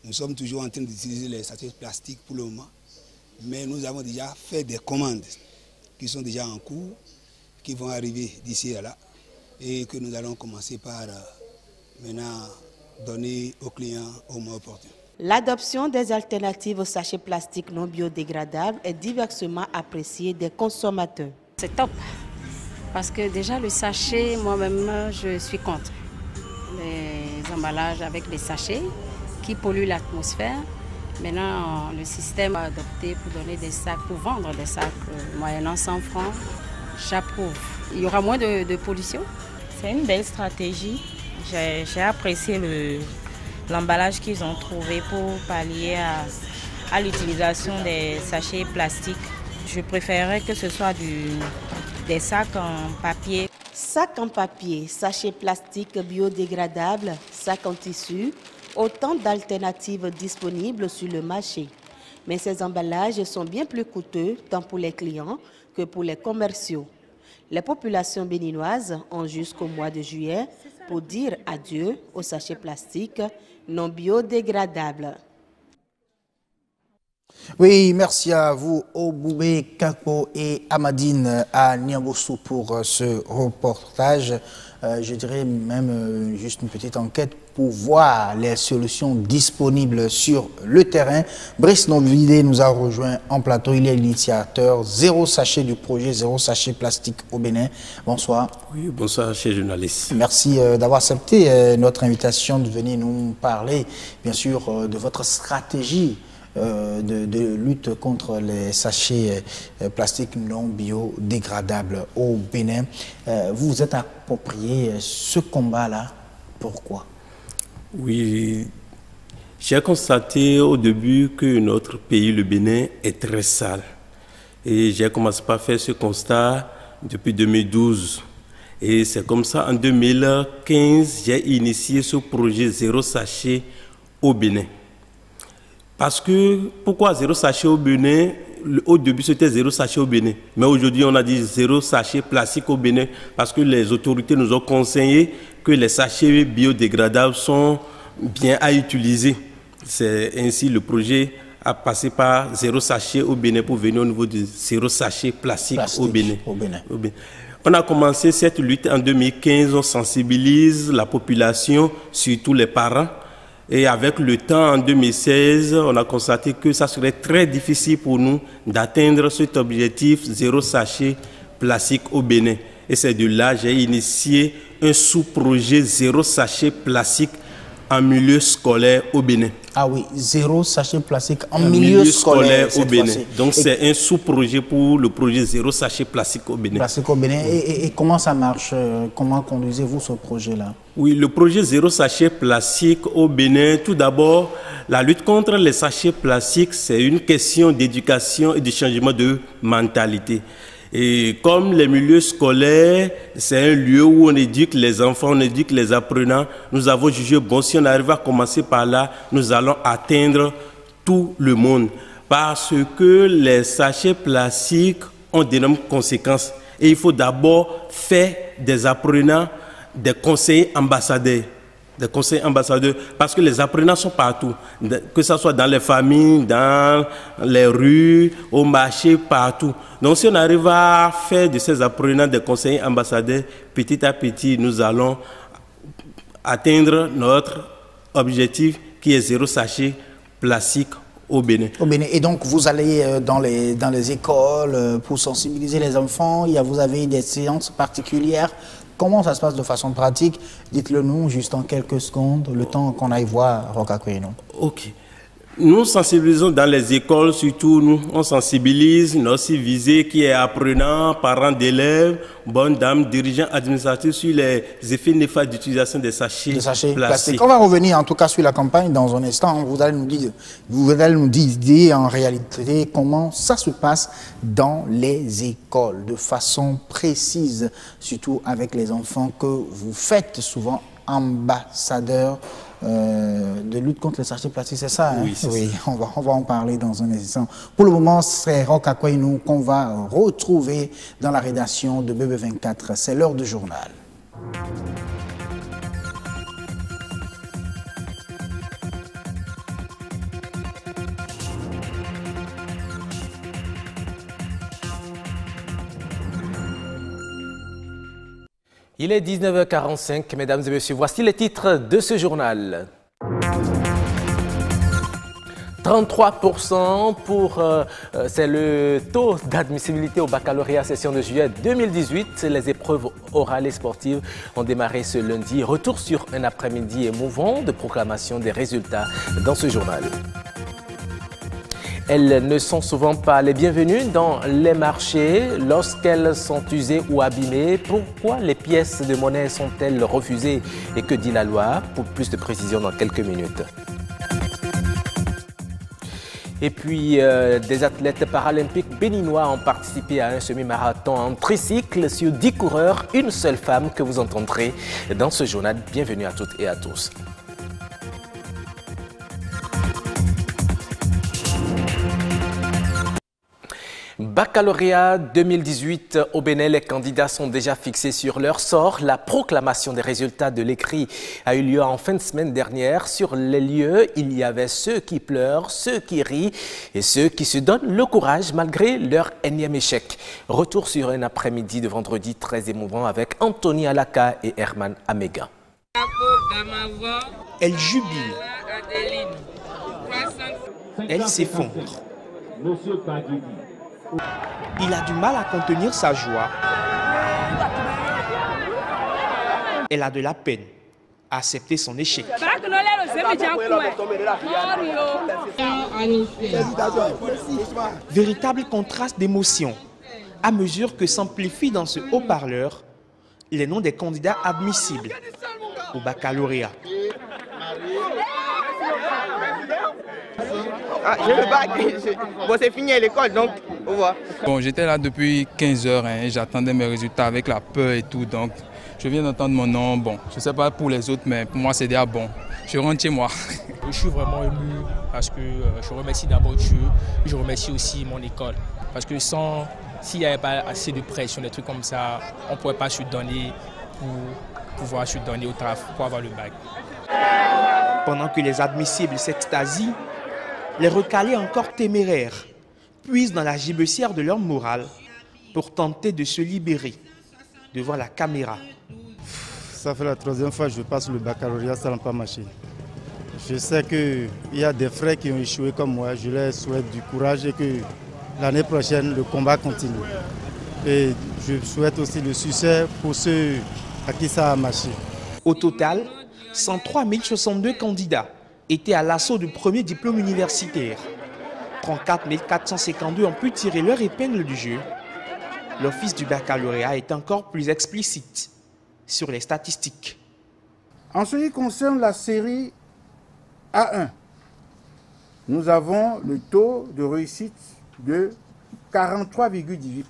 Nous sommes toujours en train d'utiliser les sachets plastiques pour le moment, mais nous avons déjà fait des commandes qui sont déjà en cours, qui vont arriver d'ici à là, et que nous allons commencer par maintenant donner aux clients au moins opportun. L'adoption des alternatives aux sachets plastiques non biodégradables est diversement appréciée des consommateurs. C'est top, parce que déjà le sachet, moi-même, je suis contre les emballages avec les sachets qui polluent l'atmosphère. Maintenant, le système a adopté pour donner des sacs, pour vendre des sacs moyennant 100 francs, j'approuve. Il y aura moins de pollution. C'est une belle stratégie. J'ai apprécié l'emballage qu'ils ont trouvé pour pallier à l'utilisation des sachets plastiques. Je préférerais que ce soit des sacs en papier. Sacs en papier, sachets plastiques biodégradables, sacs en tissu, autant d'alternatives disponibles sur le marché. Mais ces emballages sont bien plus coûteux tant pour les clients que pour les commerciaux. Les populations béninoises ont jusqu'au mois de juillet pour dire adieu aux sachets plastiques non biodégradables. Oui, merci à vous, Oboubé, Kako et Amadine à Niambossou pour ce reportage. Je dirais même juste une petite enquête pour voir les solutions disponibles sur le terrain. Brice Novidé nous a rejoint en plateau. Il est l'initiateur zéro sachet du projet Zéro Sachet Plastique au Bénin. Bonsoir. Oui, bonsoir, chers journalistes. Merci d'avoir accepté notre invitation de venir nous parler, bien sûr, de votre stratégie de lutte contre les sachets plastiques non biodégradables au Bénin. Vous vous êtes approprié ce combat-là. Pourquoi? Oui, j'ai constaté au début que notre pays, le Bénin, est très sale. Et j'ai commencé par faire ce constat depuis 2012. Et c'est comme ça, en 2015, j'ai initié ce projet Zéro Sachet au Bénin. Parce que, pourquoi Zéro Sachet au Bénin? Au début, c'était Zéro Sachet au Bénin. Mais aujourd'hui, on a dit Zéro Sachet Plastique au Bénin parce que les autorités nous ont conseillé que les sachets biodégradables sont bien à utiliser. C'est ainsi le projet a passé par Zéro Sachet au Bénin pour venir au niveau de Zéro Sachet Plastique au Bénin. On a commencé cette lutte en 2015, on sensibilise la population, surtout les parents. Et avec le temps, en 2016, on a constaté que ça serait très difficile pour nous d'atteindre cet objectif Zéro Sachet Plastique au Bénin. Et c'est de là que j'ai initié un sous-projet Zéro Sachet Plastique en milieu scolaire au Bénin. Ah oui, Zéro Sachet Plastique en milieu scolaire au Bénin. Donc c'est un sous-projet pour le projet Zéro Sachet Plastique au Bénin. Plastique au Bénin. Et comment ça marche? Comment conduisez-vous ce projet-là? Oui, le projet Zéro Sachet Plastique au Bénin, tout d'abord, la lutte contre les sachets plastiques, c'est une question d'éducation et de changement de mentalité. Et comme les milieux scolaires, c'est un lieu où on éduque les enfants, on éduque les apprenants, nous avons jugé, bon, si on arrive à commencer par là, nous allons atteindre tout le monde. Parce que les sachets plastiques ont d'énormes conséquences. Et il faut d'abord faire des apprenants des conseillers ambassadeurs. Parce que les apprenants sont partout, que ce soit dans les familles, dans les rues, au marché, partout. Donc si on arrive à faire de ces apprenants des conseillers ambassadeurs, petit à petit, nous allons atteindre notre objectif qui est Zéro Sachet Plastique au Bénin. Et donc vous allez dans les écoles pour sensibiliser les enfants, vous avez des séances particulières. Comment ça se passe de façon pratique? Dites-le nous juste en quelques secondes, le temps qu'on aille voir Rocacoyeno. Ok. Nous sensibilisons dans les écoles, surtout nous, on sensibilise notre visée qui est apprenant, parents d'élèves, bonnes dames, dirigeants administratifs sur les effets néfastes d'utilisation des sachets plastiques. On va revenir en tout cas sur la campagne dans un instant. Vous allez nous dire en réalité comment ça se passe dans les écoles de façon précise, surtout avec les enfants que vous faites souvent ambassadeurs de lutte contre les sachets plastiques, c'est ça, hein? Oui, c'est oui, ça. On va en parler dans un instant. Pour le moment, c'est Roch Akwainou qu'on va retrouver dans la rédaction de BB24. C'est l'heure du journal. Il est 19h45, mesdames et messieurs. Voici les titres de ce journal. 33% c'est le taux d'admissibilité au baccalauréat session de juillet 2018. Les épreuves orales et sportives ont démarré ce lundi. Retour sur un après-midi émouvant de proclamation des résultats dans ce journal. Elles ne sont souvent pas les bienvenues dans les marchés lorsqu'elles sont usées ou abîmées. Pourquoi les pièces de monnaie sont-elles refusées et que dit la loi? Pour plus de précision dans quelques minutes. Et puis, des athlètes paralympiques béninois ont participé à un semi-marathon en tricycle sur 10 coureurs, une seule femme que vous entendrez dans ce journal. Bienvenue à toutes et à tous. Baccalauréat 2018 au Bénin, les candidats sont déjà fixés sur leur sort. La proclamation des résultats de l'écrit a eu lieu en fin de semaine dernière. Sur les lieux, il y avait ceux qui pleurent, ceux qui rient et ceux qui se donnent le courage malgré leur énième échec. Retour sur un après-midi de vendredi très émouvant avec Anthony Alaka et Herman Amega. Elle jubile. Elle s'effondre. Il a du mal à contenir sa joie. Elle a de la peine à accepter son échec. Véritable contraste d'émotions à mesure que s'amplifient dans ce haut-parleur les noms des candidats admissibles au baccalauréat. Ah, j'ai le bac, bon, c'est fini à l'école, donc au revoir. Bon, j'étais là depuis 15 heures et j'attendais mes résultats avec la peur et tout, donc je viens d'entendre mon nom. Bon, je ne sais pas pour les autres, mais pour moi c'est déjà bon. Je rentre chez moi. Je suis vraiment ému parce que je remercie d'abord Dieu, je remercie aussi mon école. Parce que s'il n'y avait pas assez de pression, des trucs comme ça, on ne pourrait pas se donner pour pouvoir se donner au travail, pour avoir le bac. Pendant que les admissibles s'extasient, les recalés encore téméraires puisent dans la gibecière de leur morale pour tenter de se libérer devant la caméra. Ça fait la troisième fois que je passe le baccalauréat, ça n'a pas marché. Je sais qu'il y a des frères qui ont échoué comme moi. Je leur souhaite du courage et que l'année prochaine, le combat continue. Et je souhaite aussi le succès pour ceux à qui ça a marché. Au total, 103 062 candidats étaient à l'assaut du premier diplôme universitaire. 34 452 ont pu tirer leur épingle du jeu. L'office du baccalauréat est encore plus explicite sur les statistiques. En ce qui concerne la série A1, nous avons le taux de réussite de 43,18%,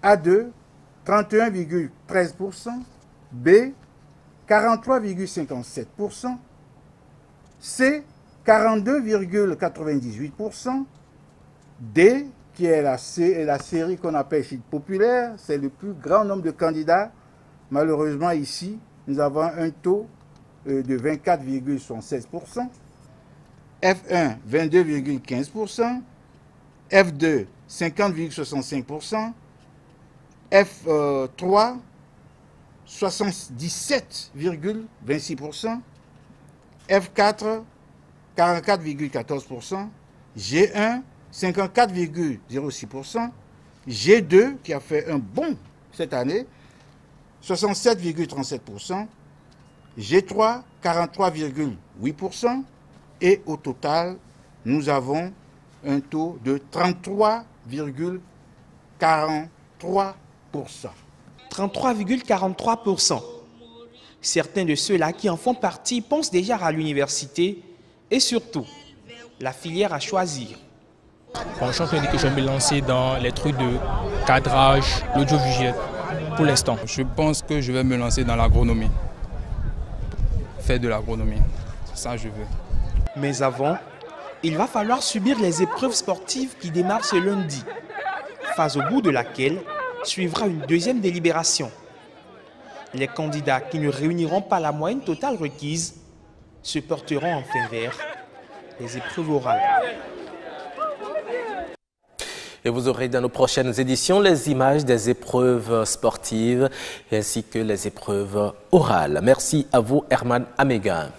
A2, 31,13%, B, 43,57%, C, 42,98%, D, qui est la série qu'on appelle chute populaire, c'est le plus grand nombre de candidats. Malheureusement, ici, nous avons un taux de 24,76%, F1, 22,15%, F2, 50,65%, F3, 77,26%, F4, 44,14%, G1, 54,06%, G2, qui a fait un bond cette année, 67,37%, G3, 43,8%, Et au total, nous avons un taux de 33,43%. 33,43%. Certains de ceux-là qui en font partie pensent déjà à l'université et surtout la filière à choisir. Bon, je suis en train de dire que je vais me lancer dans les trucs de cadrage, l'audiovisuel pour l'instant. Je pense que je vais me lancer dans l'agronomie. Faire de l'agronomie, c'est ça que je veux. Mais avant, il va falloir subir les épreuves sportives qui démarrent ce lundi, phase au bout de laquelle suivra une deuxième délibération. Les candidats qui ne réuniront pas la moyenne totale requise se porteront enfin vers les épreuves orales. Et vous aurez dans nos prochaines éditions les images des épreuves sportives ainsi que les épreuves orales. Merci à vous, Herman Améga.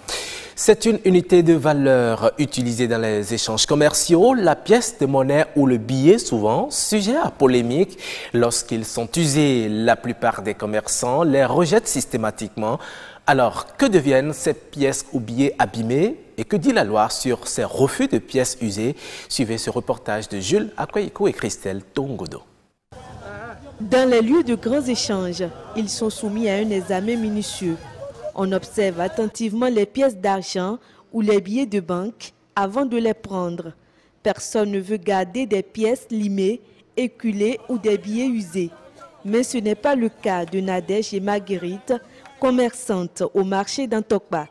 C'est une unité de valeur utilisée dans les échanges commerciaux. La pièce de monnaie ou le billet, souvent sujet à polémique lorsqu'ils sont usés. La plupart des commerçants les rejettent systématiquement. Alors, que deviennent ces pièces ou billets abîmés et que dit la loi sur ces refus de pièces usées? Suivez ce reportage de Jules Akwayiko et Christelle Tongodo. Dans les lieux de grands échanges, ils sont soumis à un examen minutieux. On observe attentivement les pièces d'argent ou les billets de banque avant de les prendre. Personne ne veut garder des pièces limées, éculées ou des billets usés. Mais ce n'est pas le cas de Nadège et Marguerite, commerçantes au marché d'Antokba.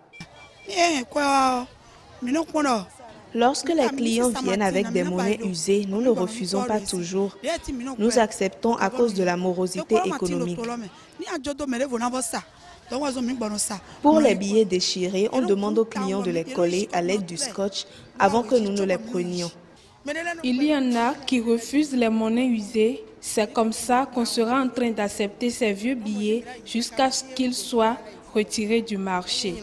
Lorsque les clients viennent avec des monnaies usées, nous ne refusons pas toujours. Nous acceptons à cause de la morosité économique. Pour les billets déchirés, on demande aux clients de les coller à l'aide du scotch avant que nous ne les prenions. Il y en a qui refusent les monnaies usées. C'est comme ça qu'on sera en train d'accepter ces vieux billets jusqu'à ce qu'ils soient retirés du marché.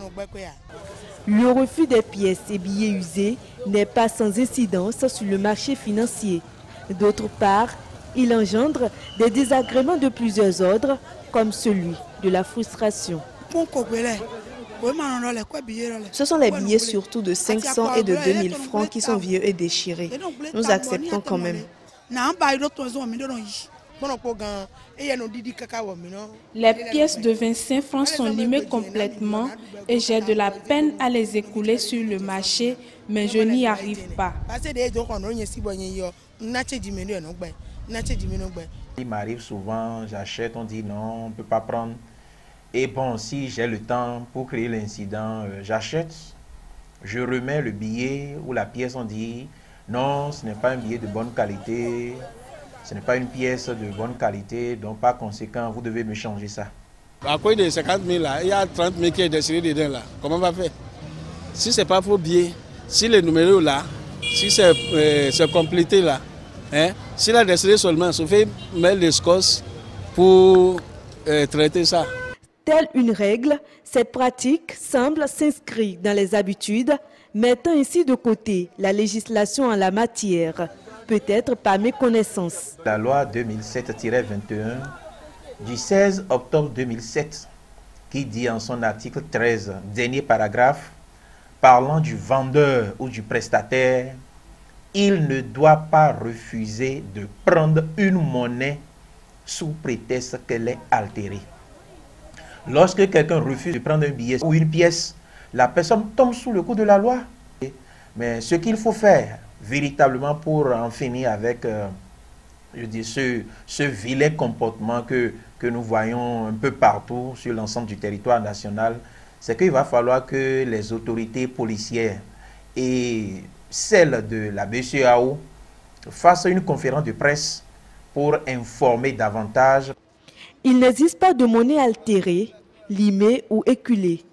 Le refus des pièces et billets usés n'est pas sans incidence sur le marché financier. D'autre part, il engendre des désagréments de plusieurs ordres, comme celui de la frustration. Ce sont les billets surtout de 500 et de 2000 francs qui sont vieux et déchirés. Nous acceptons quand même. Les pièces de 25 francs sont limées complètement et j'ai de la peine à les écouler sur le marché, mais je n'y arrive pas. Il m'arrive souvent, j'achète, on dit non, on ne peut pas prendre. Et bon, si j'ai le temps pour créer l'incident, j'achète, je remets le billet ou la pièce, on dit non, ce n'est pas un billet de bonne qualité, ce n'est pas une pièce de bonne qualité, donc par conséquent, vous devez me changer ça. À quoi de 50 000 là, il y a 30 000 qui est déchiré dedans là, comment on va faire? Si ce n'est pas faux billet, si les numéros là, si c'est complété là, hein, s'il a déchiré seulement, ça fait mettre les scotch pour traiter ça. Telle une règle, cette pratique semble s'inscrire dans les habitudes, mettant ainsi de côté la législation en la matière, peut-être par méconnaissance. La loi 2007-21 du 16 octobre 2007, qui dit en son article 13, dernier paragraphe, parlant du vendeur ou du prestataire, il ne doit pas refuser de prendre une monnaie sous prétexte qu'elle est altérée. Lorsque quelqu'un refuse de prendre un billet ou une pièce, la personne tombe sous le coup de la loi. Mais ce qu'il faut faire véritablement pour en finir avec ce vilain comportement que nous voyons un peu partout sur l'ensemble du territoire national, c'est qu'il va falloir que les autorités policières et celles de la BCEAO fassent une conférence de presse pour informer davantage. Il n'existe pas de monnaie altérée, limée ou éculée.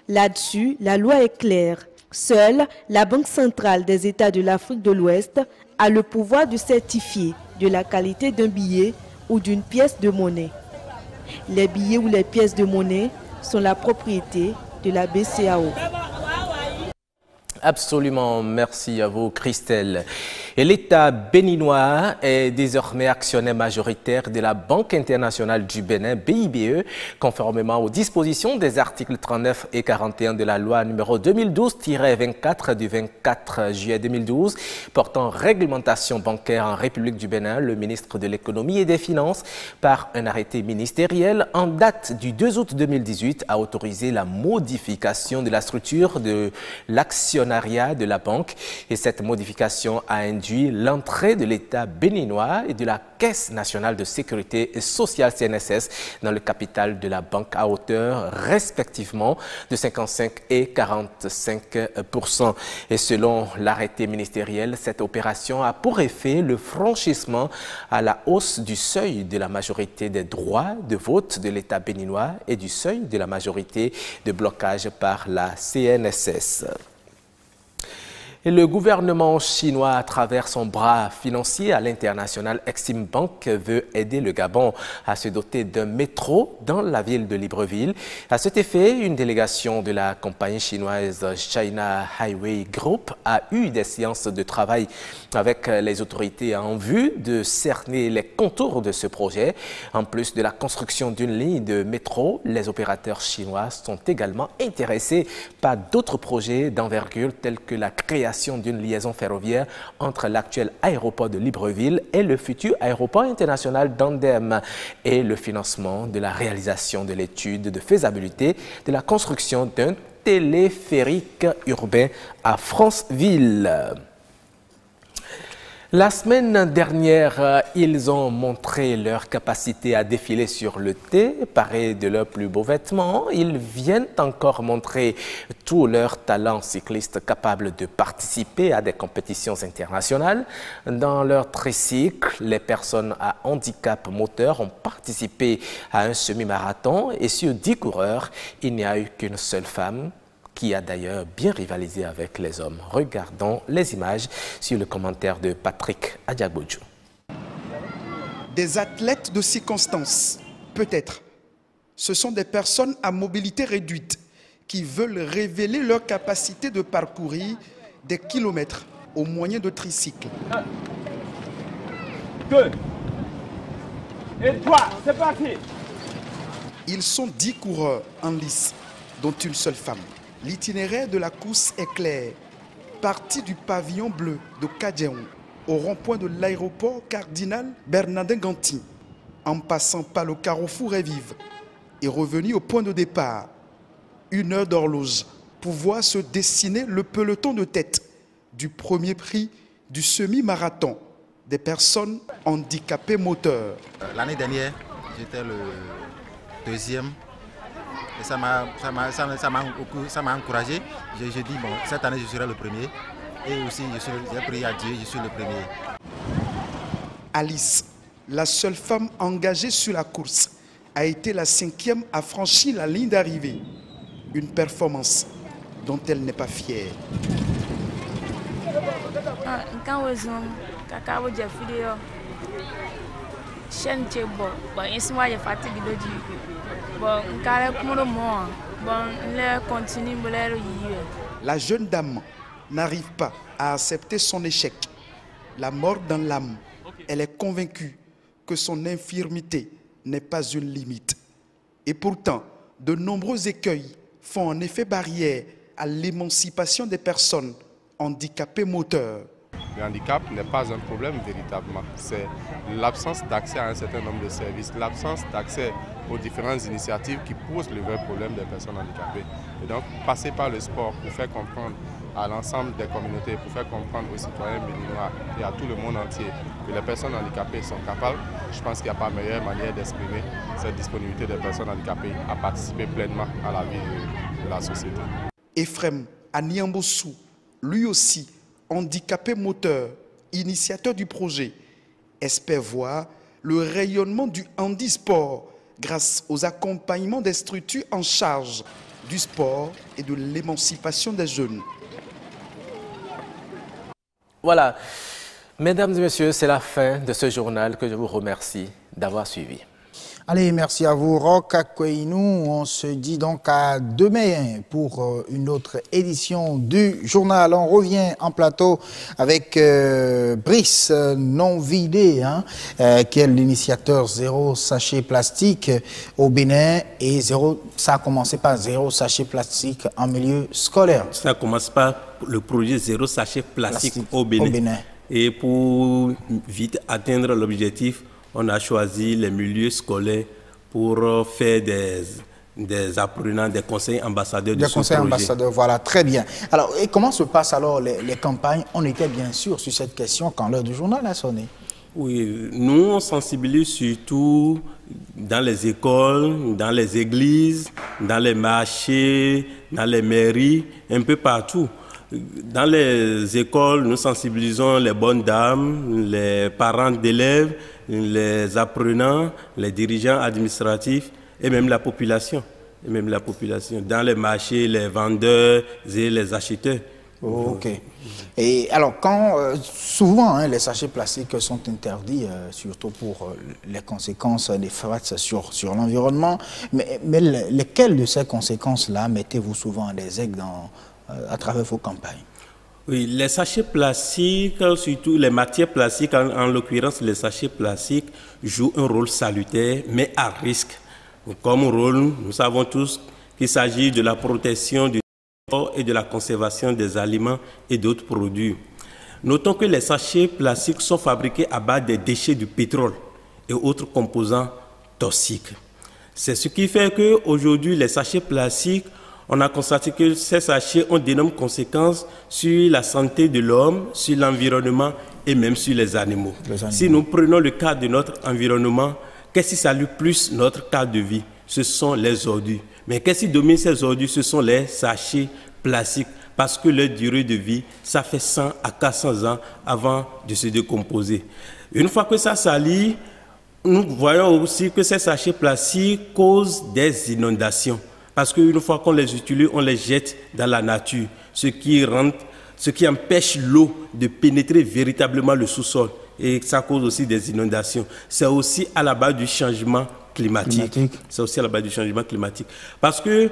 Là-dessus, la loi est claire. Seule la Banque centrale des États de l'Afrique de l'Ouest a le pouvoir de certifier de la qualité d'un billet ou d'une pièce de monnaie. Les billets ou les pièces de monnaie sont la propriété de la BCEAO. Absolument, merci à vous Christelle. Et l'État béninois est désormais actionnaire majoritaire de la Banque internationale du Bénin, BIBE, conformément aux dispositions des articles 39 et 41 de la loi numéro 2012-24 du 24 juillet 2012 portant réglementation bancaire en République du Bénin. Le ministre de l'Économie et des Finances, par un arrêté ministériel en date du 2 août 2018, a autorisé la modification de la structure de l'actionnariat de la banque, et cette modification a induit l'entrée de l'État béninois et de la Caisse nationale de sécurité sociale CNSS dans le capital de la banque à hauteur respectivement de 55 et 45%. Et selon l'arrêté ministériel, cette opération a pour effet le franchissement à la hausse du seuil de la majorité des droits de vote de l'État béninois et du seuil de la majorité de blocage par la CNSS. Et le gouvernement chinois, à travers son bras financier à l'international Exim Bank, veut aider le Gabon à se doter d'un métro dans la ville de Libreville. À cet effet, une délégation de la compagnie chinoise China Highway Group a eu des séances de travail avec les autorités en vue de cerner les contours de ce projet. En plus de la construction d'une ligne de métro, les opérateurs chinois sont également intéressés par d'autres projets d'envergure tels que la création d'une liaison ferroviaire entre l'actuel aéroport de Libreville et le futur aéroport international d'Andem et le financement de la réalisation de l'étude de faisabilité de la construction d'un téléphérique urbain à Franceville. La semaine dernière, ils ont montré leur capacité à défiler sur le thé, parés de leurs plus beaux vêtements. Ils viennent encore montrer tout leur talent cycliste capable de participer à des compétitions internationales. Dans leur tricycle, les personnes à handicap moteur ont participé à un semi-marathon et sur 10 coureurs, il n'y a eu qu'une seule femme, qui a d'ailleurs bien rivalisé avec les hommes. Regardons les images sur le commentaire de Patrick Adjagbodjou. Des athlètes de circonstance, peut-être. Ce sont des personnes à mobilité réduite qui veulent révéler leur capacité de parcourir des kilomètres au moyen de tricycles. 2 et 3, c'est parti. Ils sont 10 coureurs en lice, dont une seule femme. L'itinéraire de la course est clair. Parti du pavillon bleu de Kadjeon au rond-point de l'aéroport Cardinal Bernardin Ganti, en passant par le carrefour Révive et revenu au point de départ. 1 heure d'horloge pour voir se dessiner le peloton de tête du premier prix du semi-marathon des personnes handicapées moteurs. L'année dernière, j'étais le deuxième. Et ça m'a encouragé. Je dis, bon, cette année, je serai le premier. Et aussi, j'ai prié à Dieu, je suis le premier. Alice, la seule femme engagée sur la course, a été la 5e à franchir la ligne d'arrivée. Une performance dont elle n'est pas fière. La jeune dame n'arrive pas à accepter son échec. La mort dans l'âme, elle est convaincue que son infirmité n'est pas une limite. Et pourtant, de nombreux écueils font en effet barrière à l'émancipation des personnes handicapées moteurs. Le handicap n'est pas un problème véritablement, c'est l'absence d'accès à un certain nombre de services, l'absence d'accès aux différentes initiatives qui posent le vrai problème des personnes handicapées. Et donc, passer par le sport pour faire comprendre à l'ensemble des communautés, pour faire comprendre aux citoyens béninois et à tout le monde entier que les personnes handicapées sont capables, je pense qu'il n'y a pas meilleure manière d'exprimer cette disponibilité des personnes handicapées à participer pleinement à la vie de la société. Ephrem Aniambossou, lui aussi, handicapé moteur, initiateur du projet, espère voir le rayonnement du handisport grâce aux accompagnements des structures en charge du sport et de l'émancipation des jeunes. Voilà, mesdames et messieurs, c'est la fin de ce journal que je vous remercie d'avoir suivi. Allez, merci à vous, Roch Akouinou. On se dit donc à demain pour une autre édition du journal. On revient en plateau avec Brice Non-Vidé, qui est l'initiateur Zéro Sachet Plastique au Bénin. Et ça a commencé par Zéro Sachet Plastique en milieu scolaire. Ça commence par le projet Zéro Sachet Plastique au Bénin. Et pour vite atteindre l'objectif, on a choisi les milieux scolaires pour faire des apprenants, des conseils ambassadeurs de ce projet. Des conseils ambassadeurs, voilà, très bien. Alors, et comment se passent alors les campagnes? On était bien sûr sur cette question quand l'heure du journal a sonné. Oui, nous on sensibilise surtout dans les écoles, dans les églises, dans les marchés, dans les mairies, un peu partout. Dans les écoles, nous sensibilisons les bonnes dames, les parents d'élèves, les apprenants, les dirigeants administratifs et même la population. Dans les marchés, les vendeurs et les acheteurs. Ok. Et alors, souvent les sachets plastiques sont interdits, surtout pour les conséquences néfastes sur l'environnement, mais lesquelles de ces conséquences-là mettez-vous souvent en exergue à travers vos campagnes? Oui, les sachets plastiques, surtout les matières plastiques, en l'occurrence les sachets plastiques, jouent un rôle salutaire, mais à risque. Comme rôle, nous savons tous qu'il s'agit de la protection du corps et de la conservation des aliments et d'autres produits. Notons que les sachets plastiques sont fabriqués à base des déchets du pétrole et autres composants toxiques. C'est ce qui fait qu'aujourd'hui, les sachets plastiques, on a constaté que ces sachets ont d'énormes conséquences sur la santé de l'homme, sur l'environnement et même sur les animaux. Si nous prenons le cas de notre environnement, qu'est-ce qui salue plus notre cadre de vie? Ce sont les ordures. Mais qu'est-ce qui domine ces ordures? Ce sont les sachets plastiques. Parce que leur durée de vie, ça fait 100 à 400 ans avant de se décomposer. Une fois que ça salit, nous voyons aussi que ces sachets plastiques causent des inondations. Parce qu'une fois qu'on les utilise, on les jette dans la nature, ce qui empêche l'eau de pénétrer véritablement le sous-sol. Et ça cause aussi des inondations. C'est aussi à la base du changement climatique. C'est aussi à la base du changement climatique. Parce que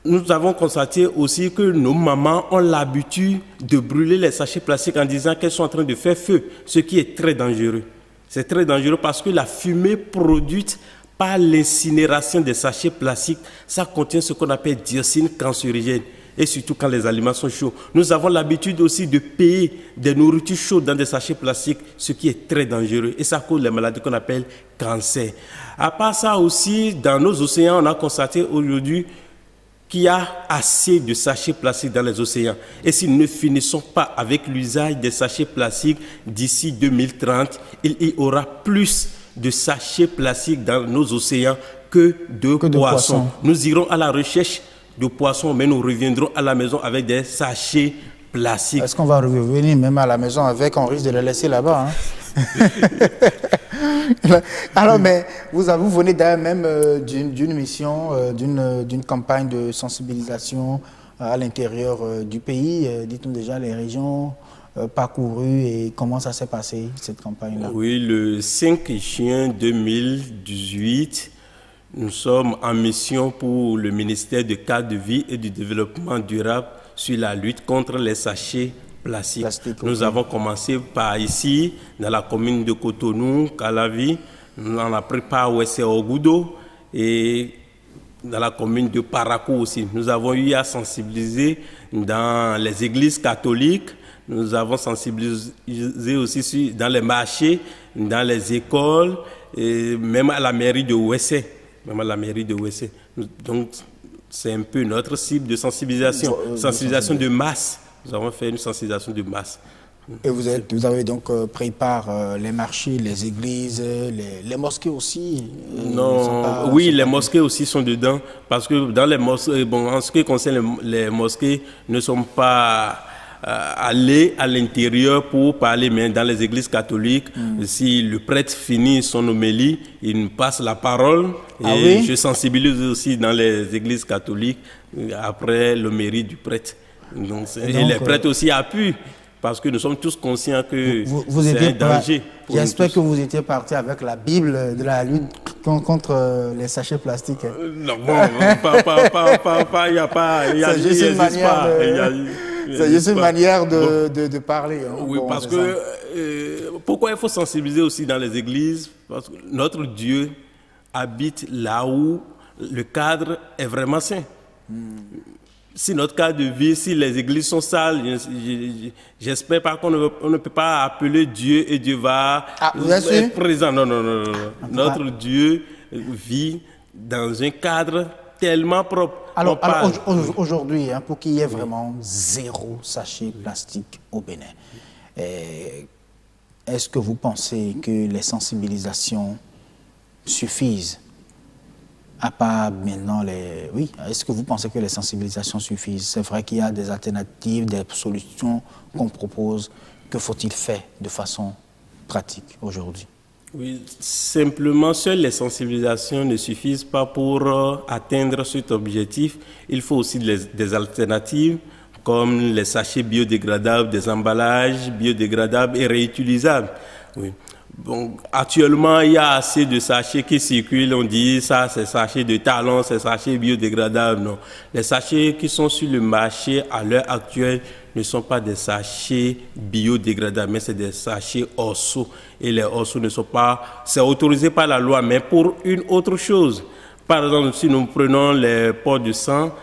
nous avons constaté aussi que nos mamans ont l'habitude de brûler les sachets plastiques en disant qu'elles sont en train de faire feu, ce qui est très dangereux. C'est très dangereux parce que la fumée produite par l'incinération des sachets plastiques, ça contient ce qu'on appelle dioxine cancérigène, et surtout quand les aliments sont chauds. Nous avons l'habitude aussi de payer des nourritures chaudes dans des sachets plastiques, ce qui est très dangereux, et ça cause les maladies qu'on appelle cancer. À part ça aussi, dans nos océans, on a constaté aujourd'hui qu'il y a assez de sachets plastiques dans les océans. Et si nous ne finissons pas avec l'usage des sachets plastiques d'ici 2030, il y aura plus de sachets plastiques dans nos océans que de poissons. Nous irons à la recherche de poissons, mais nous reviendrons à la maison avec des sachets plastiques. Est-ce qu'on va revenir même à la maison avec? On risque de les laisser là-bas. Alors, mais vous venez d'ailleurs même d'une mission, d'une campagne de sensibilisation à l'intérieur du pays. Dites-nous déjà les régions parcourues et comment ça s'est passé, cette campagne-là? Oui, le 5 juin 2018, nous sommes en mission pour le ministère du Cadre de vie et du développement durable sur la lutte contre les sachets plastiques. Nous avons commencé par ici, dans la commune de Cotonou, Calavi, nous en avons pris par Ouessé-Ogoudo et dans la commune de Parakou aussi. Nous avons eu à sensibiliser dans les églises catholiques, nous avons sensibilisé aussi dans les marchés, dans les écoles, et même à la mairie de Ouessé. Donc, c'est un peu notre cible de sensibilisation, sensibilisation de masse. Nous avons fait une sensibilisation de masse. Et vous avez donc pris part les marchés, les églises, les mosquées aussi? Non, oui, les mosquées aussi sont dedans, parce que dans les mosquées, en ce qui concerne les mosquées, nous ne sommes pas aller à l'intérieur pour parler, mais dans les églises catholiques, si le prêtre finit son homélie, il nous passe la parole. Et je sensibilise aussi dans les églises catholiques après l'homélie du prêtre. Donc, et les prêtres aussi appuient, parce que nous sommes tous conscients que c'est un danger. J'espère que vous étiez parti avec la Bible de la lutte contre les sachets plastiques. Non, bon, il n'y a pas. C'est juste une manière C'est juste une manière de parler. Hein. Oui, bon, parce que pourquoi il faut sensibiliser aussi dans les églises? Parce que notre Dieu habite là où le cadre est vraiment sain. Si notre cadre de vie, si les églises sont sales, j'espère pas qu'on ne peut pas appeler Dieu et Dieu va être présent. Non. Notre Dieu vit dans un cadre tellement propre. Alors aujourd'hui, hein, pour qu'il y ait vraiment 0 sachet plastique au Bénin, est-ce que vous pensez que les sensibilisations suffisent? À part maintenant les... Oui, est-ce que vous pensez que les sensibilisations suffisent? C'est vrai qu'il y a des alternatives, des solutions qu'on propose. Que faut-il faire de façon pratique aujourd'hui? Oui, simplement, seules les sensibilisations ne suffisent pas pour atteindre cet objectif. Il faut aussi des alternatives, comme les sachets biodégradables, des emballages biodégradables et réutilisables. Oui. Bon, actuellement, il y a assez de sachets qui circulent. On dit ça, c'est sachets de talons, c'est sachets biodégradables. Non. Les sachets qui sont sur le marché à l'heure actuelle ne sont pas des sachets biodégradables, mais c'est des sachets orseaux. Et les orseaux ne sont pas... C'est autorisé par la loi, mais pour une autre chose. Par exemple, si nous prenons les pots de sang,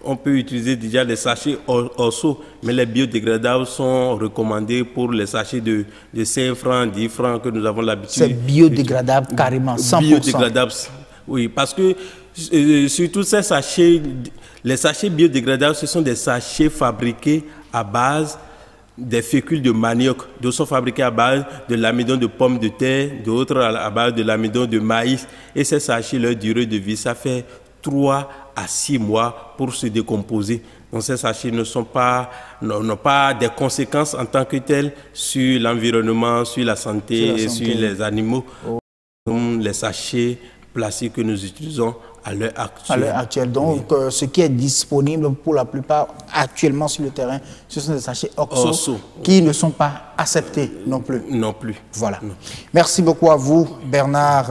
on peut utiliser déjà les sachets orseaux, mais les biodégradables sont recommandés pour les sachets de 5 francs, 10 francs que nous avons l'habitude. C'est biodégradable carrément, 100%. Biodégradable, oui, parce que surtout ces sachets, les sachets biodégradables, ce sont des sachets fabriqués à base des fécules de manioc. D'autres sont fabriqués à base de l'amidon de pommes de terre, d'autres à base de l'amidon de maïs. Et ces sachets, leur durée de vie, ça fait 3 à 6 mois pour se décomposer. Donc ces sachets n'ont pas des conséquences en tant que telles sur l'environnement, sur la santé et sur les animaux. Comme les sachets plastiques que nous utilisons à l'heure actuelle. À l'heure actuelle. Donc, ce qui est disponible pour la plupart actuellement sur le terrain, ce sont des sachets OXO qui ne sont pas acceptés non plus. Non plus. Voilà. Non. Merci beaucoup à vous, Bernard.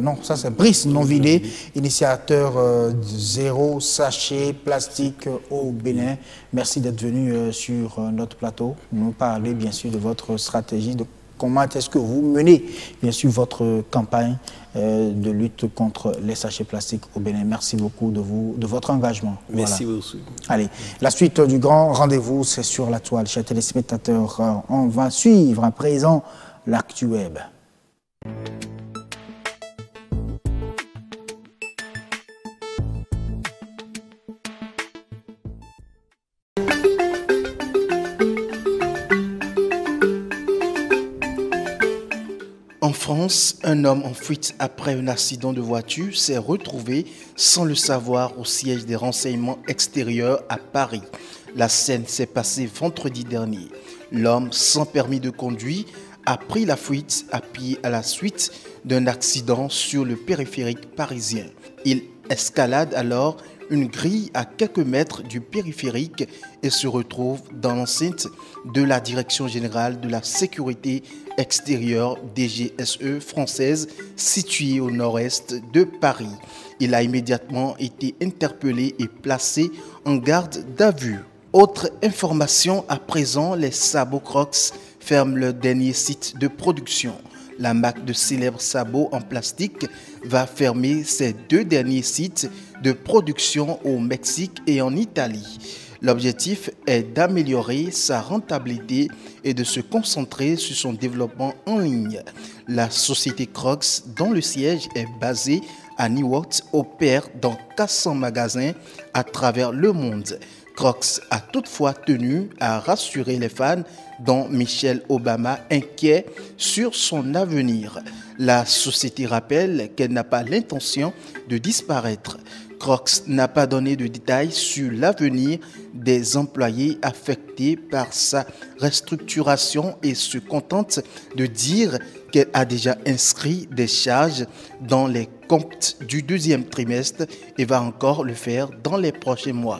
Non, ça c'est Brice Nonvilé, initiateur de 0 sachet plastique au Bénin. Merci d'être venu sur notre plateau, nous parler bien sûr de votre stratégie, de comment est-ce que vous menez, bien sûr, votre campagne de lutte contre les sachets plastiques au Bénin. Merci beaucoup de votre engagement. Merci voilà. aussi. Allez, la suite du grand rendez-vous, c'est sur la toile. Chers téléspectateurs, on va suivre à présent l'actu web. En France, un homme en fuite après un accident de voiture s'est retrouvé sans le savoir au siège des renseignements extérieurs à Paris. La scène s'est passée vendredi dernier. L'homme sans permis de conduire a pris la fuite à pied à la suite d'un accident sur le périphérique parisien. Il escalade alors une grille à quelques mètres du périphérique et se retrouve dans l'enceinte de la Direction générale de la sécurité extérieure DGSE française située au nord-est de Paris. Il a immédiatement été interpellé et placé en garde à vue. Autre information à présent, les sabots Crocs ferment leur dernier site de production. La marque de célèbres sabots en plastique va fermer ses 2 derniers sites de production au Mexique et en Italie. L'objectif est d'améliorer sa rentabilité et de se concentrer sur son développement en ligne. La société Crocs, dont le siège est basé à Newark, opère dans 400 magasins à travers le monde. Crocs a toutefois tenu à rassurer les fans, dont Michelle Obama, inquiet sur son avenir. La société rappelle qu'elle n'a pas l'intention de disparaître. Crocs n'a pas donné de détails sur l'avenir des employés affectés par sa restructuration et se contente de dire qu'elle a déjà inscrit des charges dans les comptes du 2e trimestre et va encore le faire dans les prochains mois.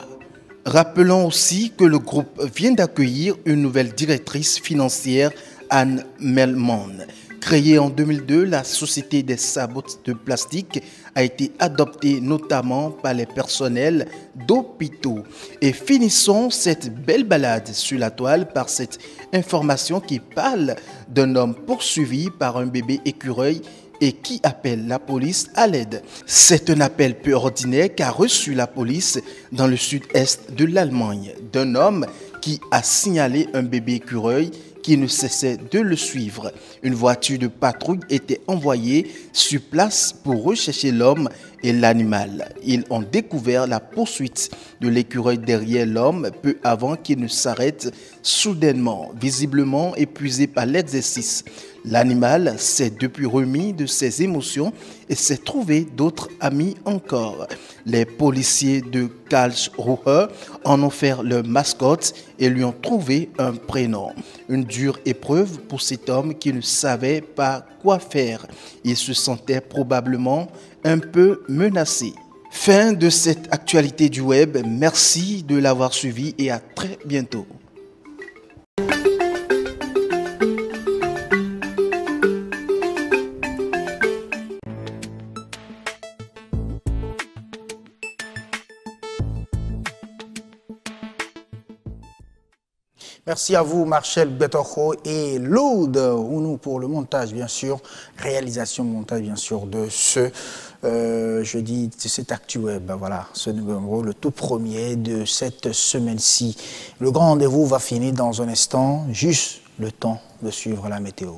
Rappelons aussi que le groupe vient d'accueillir une nouvelle directrice financière, Anne Melman. Créée en 2002, la Société des sabots de plastique a été adoptée notamment par les personnels d'hôpitaux. Et finissons cette belle balade sur la toile par cette information qui parle d'un homme poursuivi par un bébé écureuil et qui appelle la police à l'aide. C'est un appel peu ordinaire qu'a reçu la police dans le sud-est de l'Allemagne d'un homme qui a signalé un bébé écureuil qui ne cessait de le suivre. Une voiture de patrouille était envoyée sur place pour rechercher l'homme et l'animal. Ils ont découvert la poursuite de l'écureuil derrière l'homme peu avant qu'il ne s'arrête soudainement, visiblement épuisé par l'exercice. L'animal s'est depuis remis de ses émotions et s'est trouvé d'autres amis encore. Les policiers de Karlsruhe en ont fait leur mascotte et lui ont trouvé un prénom. Une dure épreuve pour cet homme qui ne savait pas quoi faire. Il se sentait probablement un peu menacé. Fin de cette actualité du web. Merci de l'avoir suivi et à très bientôt. Merci à vous, Marcel Betoro et Laude Ounou pour le montage, bien sûr, réalisation montage, bien sûr, de ce jeudi, de cet Actu Web. Voilà, ce numéro, le tout premier de cette semaine-ci. Le grand rendez-vous va finir dans un instant, juste le temps de suivre la météo.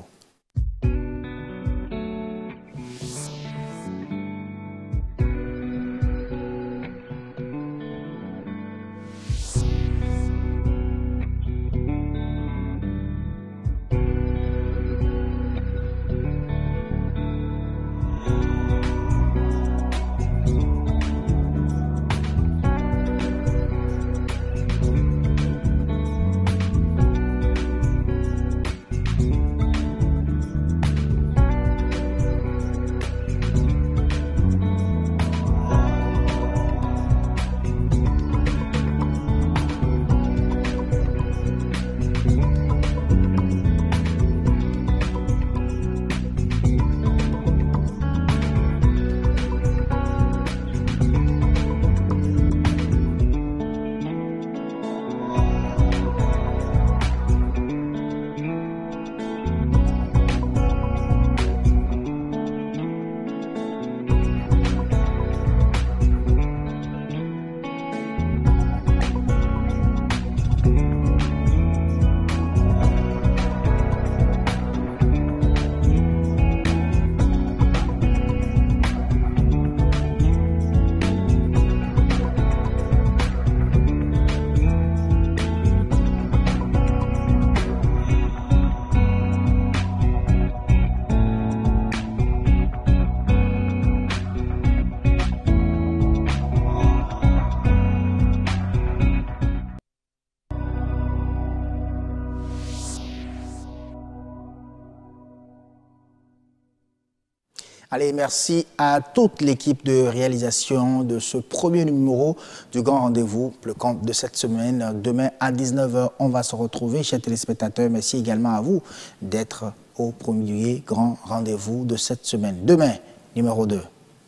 Allez, merci à toute l'équipe de réalisation de ce premier numéro du Grand Rendez-vous, le compte de cette semaine. Demain à 19h, on va se retrouver, chers téléspectateurs. Merci également à vous d'être au premier Grand Rendez-vous de cette semaine. Demain, numéro 2.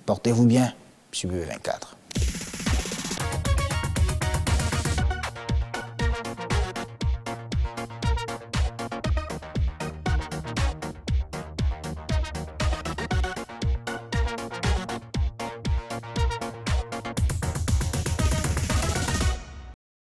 Portez-vous bien, Subu 24.